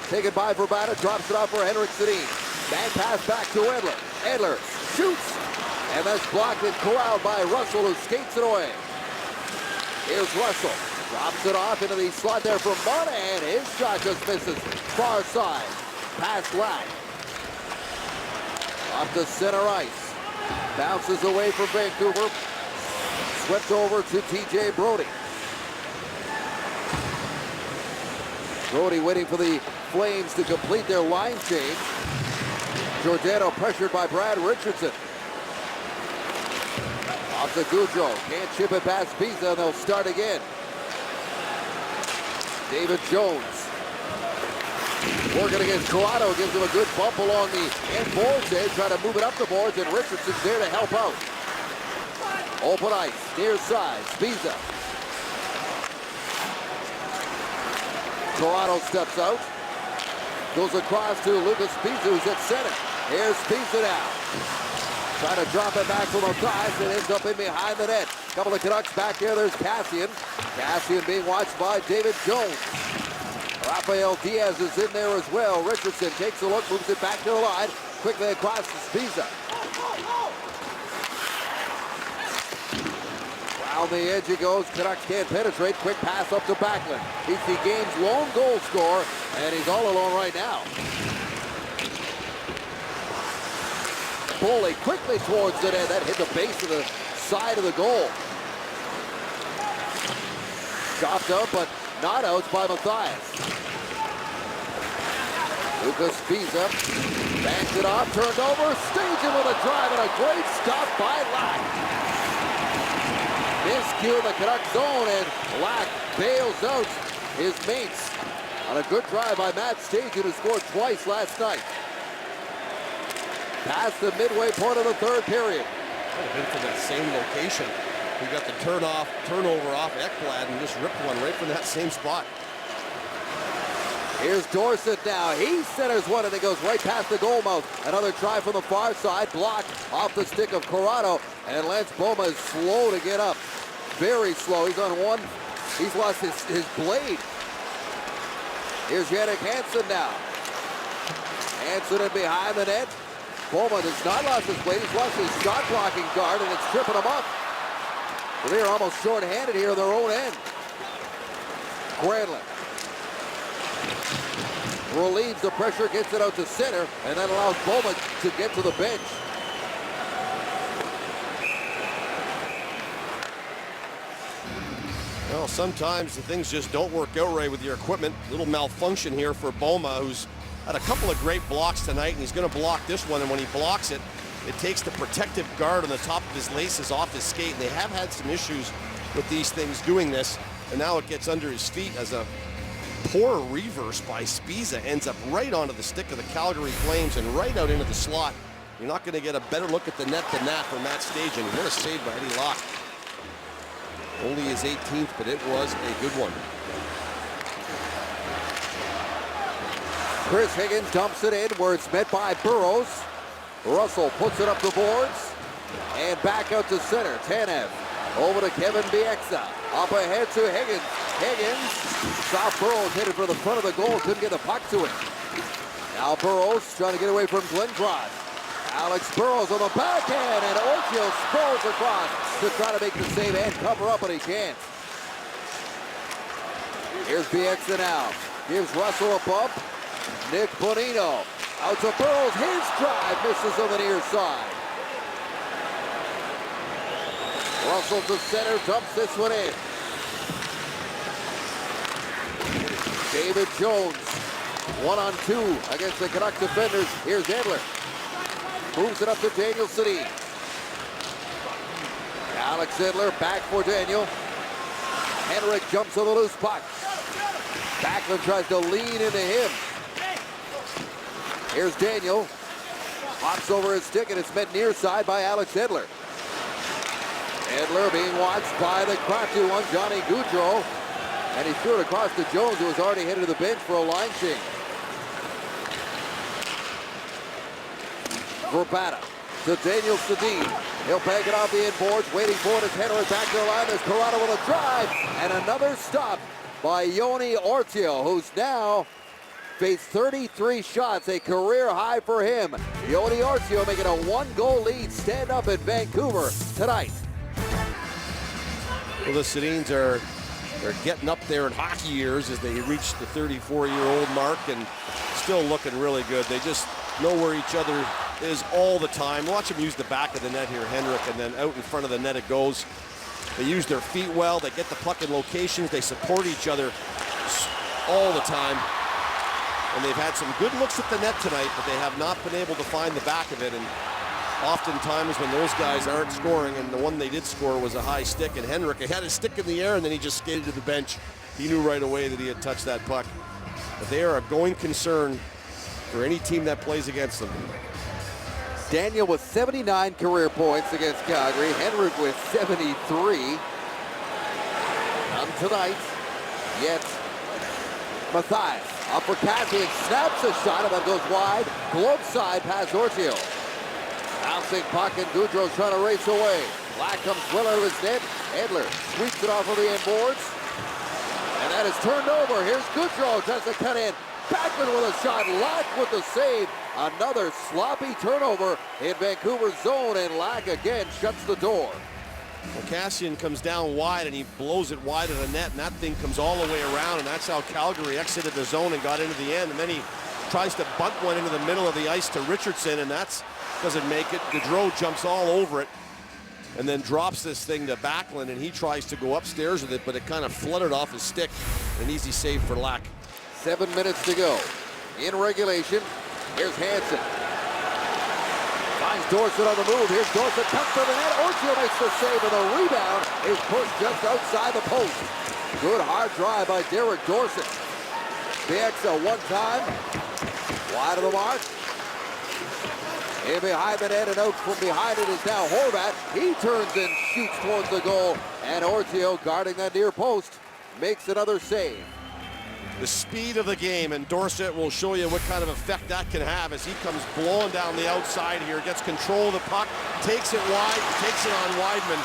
Taken by Verbata. Drops it off for Henrik Sedin. Bang pass back to Edler. Edler shoots, and that's blocked and corralled by Russell, who skates it away. Here's Russell. Drops it off into the slot there from Monahan. His shot just misses. Far side. Pass Lack. Off to center ice. Bounces away from Vancouver. Swept over to TJ Brodie. Brodie waiting for the Flames to complete their line change. Giordano pressured by Brad Richardson. Off to Gaudreau. Can't chip it past Pisa, and they'll start again. David Jones. Working against Corrado. Gives him a good bump along the end boards there. Trying to move it up the boards, and Richardson's there to help out. Open ice. Near side. Pisa. Corrado steps out. Goes across to Lucas Pisa, who's at center. Here's Pisa now. Trying to drop it back from Mathias. It ends up in behind the net. Couple of Canucks back here. There's Cassian. Cassian being watched by David Jones. Rafael Diaz is in there as well. Richardson takes a look, moves it back to the line. Quickly across to Pisa. Around the edge he goes. Canucks can't penetrate. Quick pass up to Backlund. He's the game's lone goal scorer, and he's all alone right now. Foley quickly towards the net. That hit the base of the side of the goal. Chopped up, but not out by Mathias. Lucas Pisa banks it off, turned over, Stajan with a drive, and a great stop by Lack. Miscue in the Canucks zone, and Lack bails out his mates on a good drive by Matt Stajan, who scored twice last night. Past the midway point of the third period. Might have been from that same location. He got the turnover off Ekblad and just ripped one right from that same spot. Here's Dorsett now. He centers one, and it goes right past the goal mouth. Another try from the far side. Blocked off the stick of Corrado. And Lance Boma is slow to get up. Very slow. He's on one. He's lost his blade. Here's Jannik Hansen now. Hansen in behind the net. Bowman has not lost his blade. He's lost his shot blocking guard, and it's tripping him up. Well, they're almost short-handed here on their own end. Granlund. relieves the pressure, gets it out to center, and then allows Bowman to get to the bench. Well, sometimes the things just don't work out right with your equipment. Little malfunction here for Boma, who's had a couple of great blocks tonight, and he's going to block this one. And when he blocks it, it takes the protective guard on the top of his laces off his skate. And they have had some issues with these things doing this. And now it gets under his feet as a poor reverse by Spiza ends up right onto the stick of the Calgary Flames and right out into the slot. You're not going to get a better look at the net than that from Matt Stajan. What a save by Eddie Locke. Only his 18th, but it was a good one. Chris Higgins dumps it in where it's met by Burrows. Russell puts it up the boards and back out to center. Tanev over to Kevin Bieksa. Up ahead to Higgins. Higgins saw Burrows headed for the front of the goal. Couldn't get the puck to him. Now Burrows trying to get away from Glenn Cross. Alex Burrows on the backhand, and Orchio scores across to try to make the save and cover up, but he can't. Here's Bieksa now. Gives Russell a bump. Nick Bonino out to Burrows. His drive misses on the near side. Russell to center, dumps this one in. David Jones, 1-on-2 against the Canucks defenders. Here's Edler. Moves it up to Daniel Sedin. Alex Edler back for Daniel. Henrik jumps on the loose puck. Backlund tries to lean into him. Here's Daniel. Hops over his stick, and it's met near side by Alex Edler. Edler being watched by the crafty one, Johnny Gaudreau. And he threw it across to Jones, who was already headed to the bench for a line change. Verbata to Daniel Sedin. He'll bag it off the inboards, waiting for it as Henrik back to the line. There's Corrado with a drive, and another stop by Joni Ortio, who's now faced 33 shots, a career high for him. Joni Ortio making a 1-goal lead stand up in Vancouver tonight. Well, the Sedins are getting up there in hockey years as they reach the 34-year-old mark and still looking really good. They just know where each other is all the time. Watch them use the back of the net here, Henrik, and then out in front of the net it goes. They use their feet well. They get the puck in locations. They support each other all the time. And they've had some good looks at the net tonight, but they have not been able to find the back of it. And oftentimes when those guys aren't scoring, and the one they did score was a high stick, and Henrik had his stick in the air, and then he just skated to the bench. He knew right away that he had touched that puck. But they are a going concern for any team that plays against them. Daniel with 79 career points against Calgary. Henrik with 73. None tonight, yet Mathias up for Cassian, snaps a shot, and that goes wide. Glove side past Ortio. Bouncing puck, and Gaudreau's trying to race away. Lack comes well out of his net. Edler sweeps it off of the inboards. And that is turned over. Here's Gaudreau, tries to cut in. Backlund with a shot, Lack with the save. Another sloppy turnover in Vancouver's zone, and Lack again shuts the door. Well, Cassian comes down wide, and he blows it wide of the net, and that thing comes all the way around, and that's how Calgary exited the zone and got into the end. And then he tries to bunt one into the middle of the ice to Richardson, and that doesn't make it. Gaudreau jumps all over it and then drops this thing to Backlund, and he tries to go upstairs with it, but it kind of fluttered off his stick. An easy save for Lack. 7 minutes to go in regulation. Here's Hansen. Finds Dorsett on the move. Here's Dorsett, cuts to the net. Orchio makes the save, and the rebound is pushed just outside the post. Good hard drive by Derek Dorsett. Bieksa one time. Wide of the mark. In behind the net, and out from behind it is now Horvat. He turns and shoots towards the goal, and Ortio, guarding that near post, makes another save. The speed of the game, and Dorsett will show you what kind of effect that can have as he comes blowing down the outside here, gets control of the puck, takes it wide, takes it on Weidman.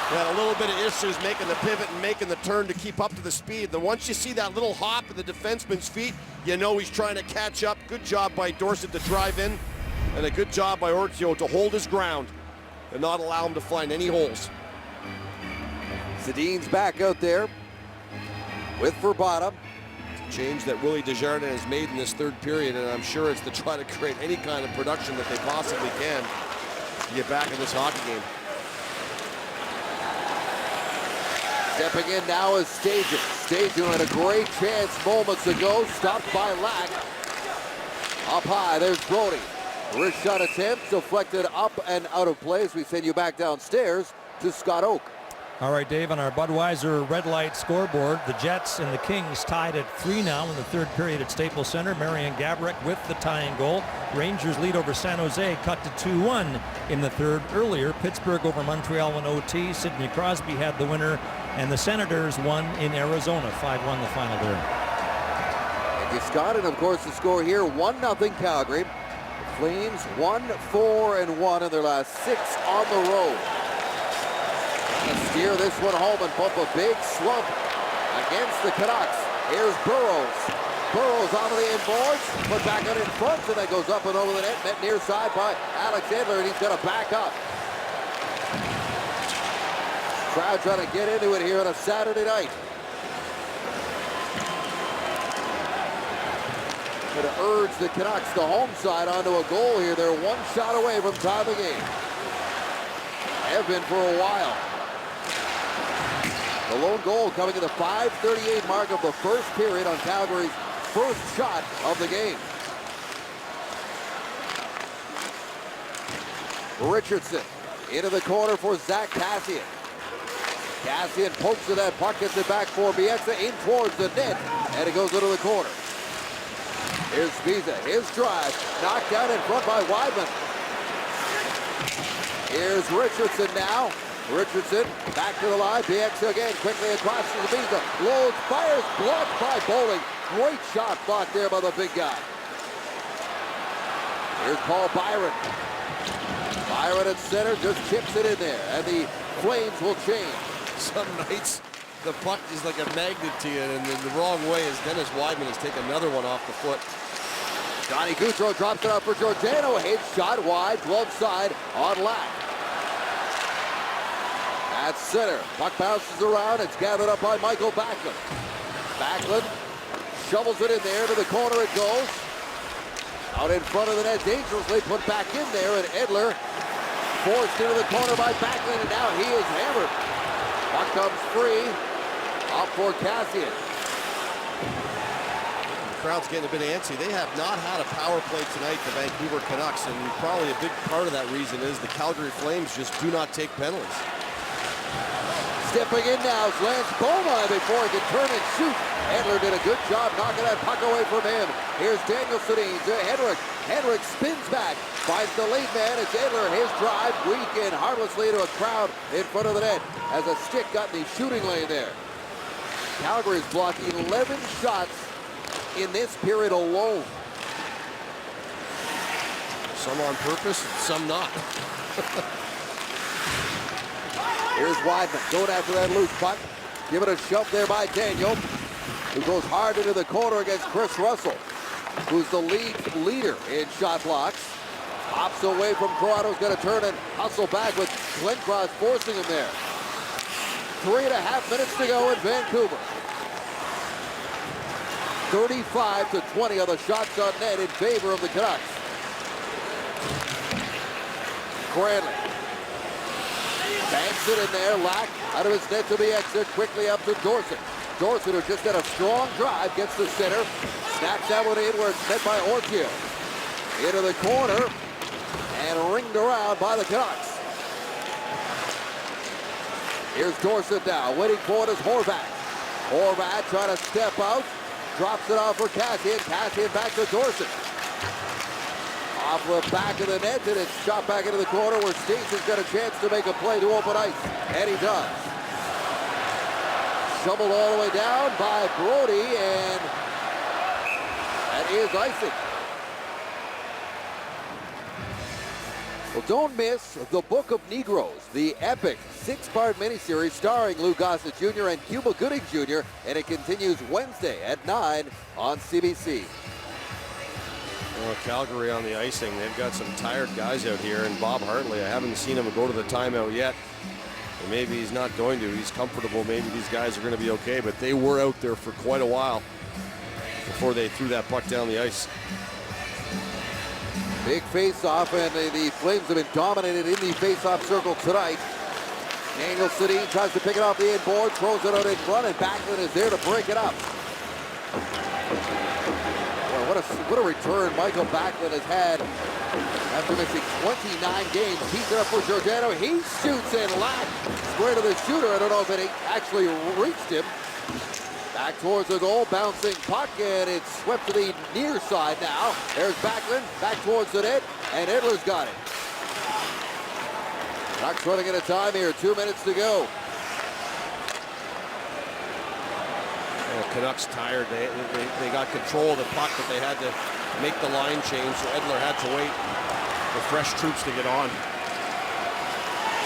He had a little bit of issues making the pivot and making the turn to keep up to the speed. Then once you see that little hop at the defenseman's feet, you know he's trying to catch up. Good job by Dorsett to drive in, and a good job by Ortio to hold his ground and not allow him to find any holes. Sedin's back out there with Verbata. change that Willie Desjardins has made in this third period, and I'm sure it's to try to create any kind of production that they possibly can to get back in this hockey game. Stepping in now is Stajan. Stajan had a great chance moments ago, stopped by Lack. Up high, there's Brody. Wrist shot attempt, deflected up and out of play as we send you back downstairs to Scott Oak. All right, Dave, on our Budweiser red light scoreboard, the Jets and the Kings tied at 3 now in the third period at Staples Center. Marian Gaborik with the tying goal. Rangers lead over San Jose, cut to 2-1 in the third. Earlier, Pittsburgh over Montreal in OT. Sidney Crosby had the winner, and the Senators won in Arizona. 5-1 the final there. Thank you, Scott. And of course, the score here, 1-0 Calgary. The Flames 1-4-1 in their last 6 on the road. Steer this one home and bump a big slump against the Canucks. Here's Burrows. Burrows onto the inboards, put back out in front, and then goes up and over the net, met near side by Alex Edler, and he's going to back up. Crowd trying to get into it here on a Saturday night. Going to urge the Canucks, the home side, onto a goal here. They're one shot away from tying the game. Have been for a while. The lone goal coming in the 5:38 mark of the first period on Calgary's first shot of the game. Richardson into the corner for Zach Kassian. Kassian pokes to that puck, gets it back for Bieksa in towards the net, and it goes into the corner. Here's Visa, his drive, knocked down in front by Weidman. Here's Richardson now. Richardson back to the line. Bieksa again, quickly across to the Visa. Loads, fires, blocked by Bowling. Great shot blocked there by the big guy. Here's Paul Byron. Byron at center just chips it in there, and the Flames will change. Some nights the puck is like a magnet to you, and in the wrong way as Dennis Weidman has taken another one off the foot. Johnny Gaudreau drops it up for Giordano. Hit shot wide, glove side on Lack. At center, puck bounces around. It's gathered up by Michael Backlund. Backlund shovels it in there. To the corner it goes. Out in front of the net, dangerously put back in there, and Edler forced into the corner by Backlund, and now he is hammered. Puck comes free. Up for Kassian. The crowd's getting a bit antsy. They have not had a power play tonight, the Vancouver Canucks, and probably a big part of that reason is the Calgary Flames just do not take penalties. Stepping in now is Lance Beaumont before he can turn and shoot. Edler did a good job knocking that puck away from him. Here's Daniel Sedin to Henrik. Henrik spins back, finds the lead man. It's Edler, his drive, weak and harmlessly to a crowd in front of the net as a stick got in the shooting lane there. Calgary's blocked 11 shots in this period alone. Some on purpose, and some not. Here's Weidman going after that loose puck. Give it a shove there by Daniel, who goes hard into the corner against Chris Russell, who's the league leader in shot blocks. Hops away from Toronto's going to turn and hustle back with Glenn Cross forcing him there. 3.5 minutes to go in Vancouver. 35-20 on the shots on net in favor of the Canucks. Cranley banks it in there. Lack out of his net to be exit. Quickly up to Dorsett. Dorsett, who just had a strong drive, gets the center. Snaps that one in where it's met by Ortio. Into the corner and ringed around by the Canucks. Here's Dorsett now. Waiting for it is Horvat. Horvat trying to step out. Drops it off for Kassian. Kassian back to Dorsett. Off the back of the net, and it's shot back into the corner where Stevenson's got a chance to make a play to open ice. And he does. Shoveled all the way down by Brody, and that is icing. Well, don't miss The Book of Negroes, the epic 6-part miniseries starring Lou Gossett Jr. and Cuba Gooding Jr., and it continues Wednesday at 9 on CBC. Well, Calgary on the icing. They've got some tired guys out here, and Bob Hartley, I haven't seen him go to the timeout yet. And maybe he's not going to. He's comfortable. Maybe these guys are going to be okay, but they were out there for quite a while. before they threw that puck down the ice. Big face-off, and the Flames have been dominated in the face-off circle tonight. Daniel Sedin tries to pick it off the inboard, throws it out in front, and Backlund is there to break it up. Boy, what a return Michael Backlund has had after missing 29 games. He's up for Giordano. He shoots and lack square to the shooter. I don't know if it actually reached him. Back towards the goal, bouncing puck, and it's swept to the near side now. There's Backlund, back towards the net, and Edler's got it. Canucks running out of time here, 2 minutes to go. Canucks tired. They got control of the puck, but they had to make the line change, so Edler had to wait for fresh troops to get on.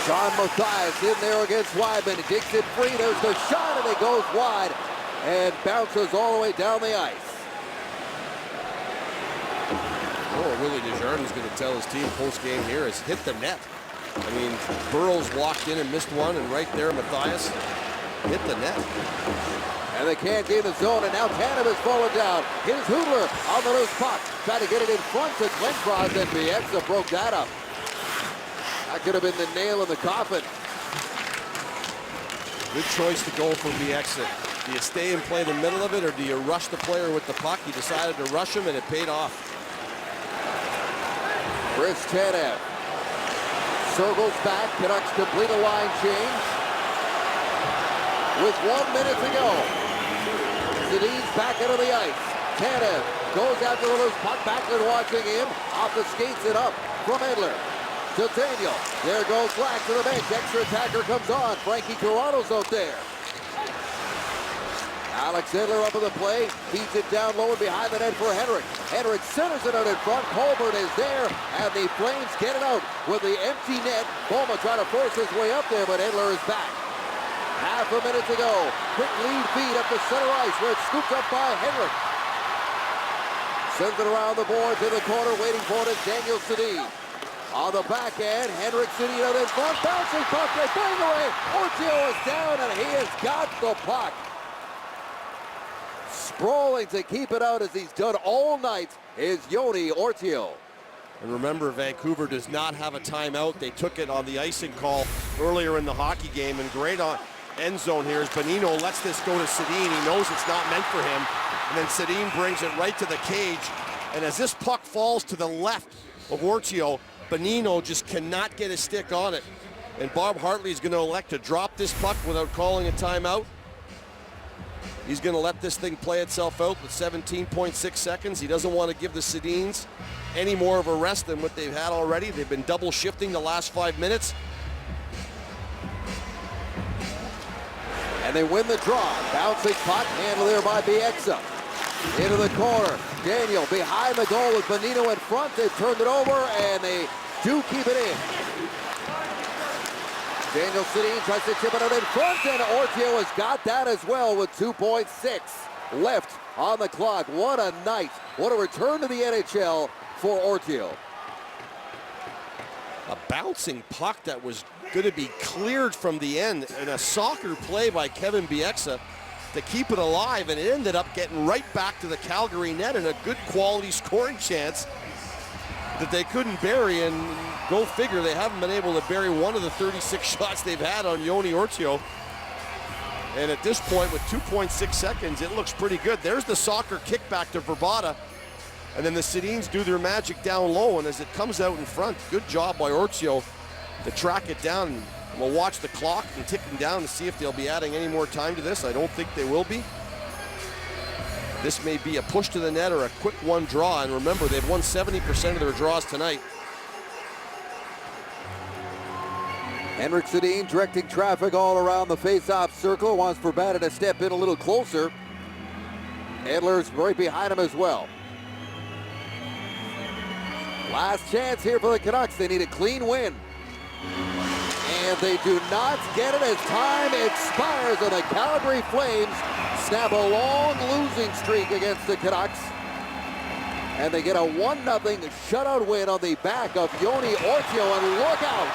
Sean Mathias in there against Wideman. He digs it free. There's the shot, and it goes wide and bounces all the way down the ice. Oh, Willie Desjardins going to tell his team post-game here is hit the net. I mean, Burrows walked in and missed one, and right there, Mathias hit the net. And they can't gain the zone, and now Tanev has fallen down. Here's Hudler on the loose puck. Trying to get it in front to Glencross, and Bieksa broke that up. That could have been the nail in the coffin. Good choice to go for Bieksa. Do you stay and play the middle of it, or do you rush the player with the puck? He decided to rush him, and it paid off. Chris Tanev circles back. Canucks complete a line change with 1 minute to go. Sedin's back into the ice. Tanev goes after the loose puck. Backlund watching him. Off the skates and up from Edler to Daniel. There goes Black to the bench. Extra attacker comes on. Frankie Toronto's out there. Alex Edler up in the play, feeds it down low and behind the net for Henrik. Henrik centers it out in front. Colbert is there, and the Flames get it out with the empty net. Boma trying to force his way up there, but Edler is back. Half a minute to go. Quick lead feed up the center ice, where it's scooped up by Henrik. Sends it around the boards in the corner, waiting for it is Daniel Sedin. On the back end, Henrik Sedin out in front, bouncing puck, they bang away. Ortio is down, and he has got the puck. Sprawling to keep it out as he's done all night is Joni Ortio. And remember, Vancouver does not have a timeout. They took it on the icing call earlier in the hockey game, and great on end zone here as Bonino lets this go to Sedin. He knows it's not meant for him, and then Sedin brings it right to the cage. And as this puck falls to the left of Ortio, Bonino just cannot get his stick on it. And Bob Hartley is going to elect to drop this puck without calling a timeout. He's going to let this thing play itself out with 17.6 seconds. He doesn't want to give the Sedins any more of a rest than what they've had already. They've been double shifting the last 5 minutes. And they win the draw. Bouncing puck, handled there by Bieksa. Into the corner. Daniel behind the goal with Bonino in front. They've turned it over, and they do keep it in. Daniel Sedin tries to chip it out in front, and Ortio has got that as well with 2.6 left on the clock. What a night. What a return to the NHL for Ortio. A bouncing puck that was going to be cleared from the end, and a soccer play by Kevin Bieksa to keep it alive, and it ended up getting right back to the Calgary net, and a good quality scoring chance that they couldn't bury. And go figure, they haven't been able to bury one of the 36 shots they've had on Joni Ortio. And at this point, with 2.6 seconds, it looks pretty good. There's the soccer kickback to Vrbata. And then the Sedins do their magic down low, and as it comes out in front, good job by Ortio to track it down. We'll watch the clock and ticking down to see if they'll be adding any more time to this. I don't think they will be. This may be a push to the net or a quick one draw. And remember, they've won 70% of their draws tonight. Henrik Sedin directing traffic all around the face-off circle. Wants Vrbata to step in a little closer. Edler's right behind him as well. Last chance here for the Canucks. They need a clean win. And they do not get it as time expires, and the Calgary Flames snap a long losing streak against the Canucks. And they get a 1-0 shutout win on the back of Joni Ortio, and look out!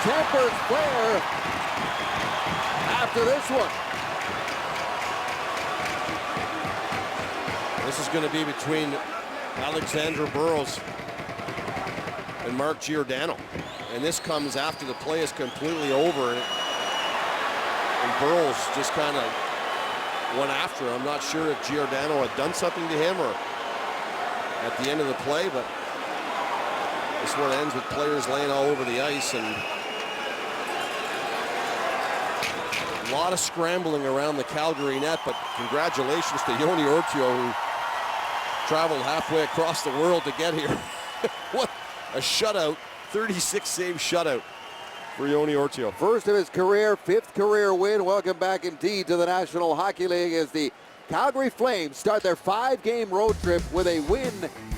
Tempers flare after this one. This is going to be between Alexander Burrows and Mark Giordano. And this comes after the play is completely over. And Burrows just kind of went after him. I'm not sure if Giordano had done something to him or at the end of the play, but this one ends with players laying all over the ice, and a lot of scrambling around the Calgary net, but congratulations to Joni Ortio, who traveled halfway across the world to get here. What a shutout, 36 save shutout for Joni Ortio. First of his career, 5th career win. Welcome back indeed to the National Hockey League as the Calgary Flames start their 5-game road trip with a win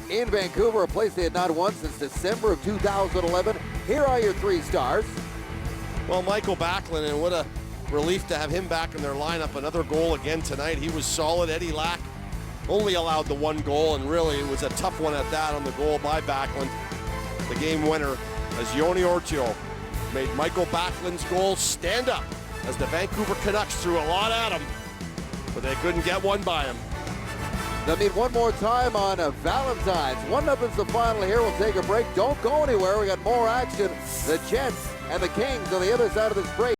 in Vancouver, a place they had not won since December of 2011. Here are your 3 stars. Well, Michael Backlund, and what a relief to have him back in their lineup. Another goal again tonight. He was solid. Eddie Lack only allowed the 1 goal, and really it was a tough one at that on the goal by Backlund. The game winner as Joni Ortio made Michael Backlund's goal stand up as the Vancouver Canucks threw a lot at him, but they couldn't get one by him. They'll meet one more time on Valentine's. 1-0's the final here. We'll take a break. Don't go anywhere. We got more action. The Jets and the Kings on the other side of this break.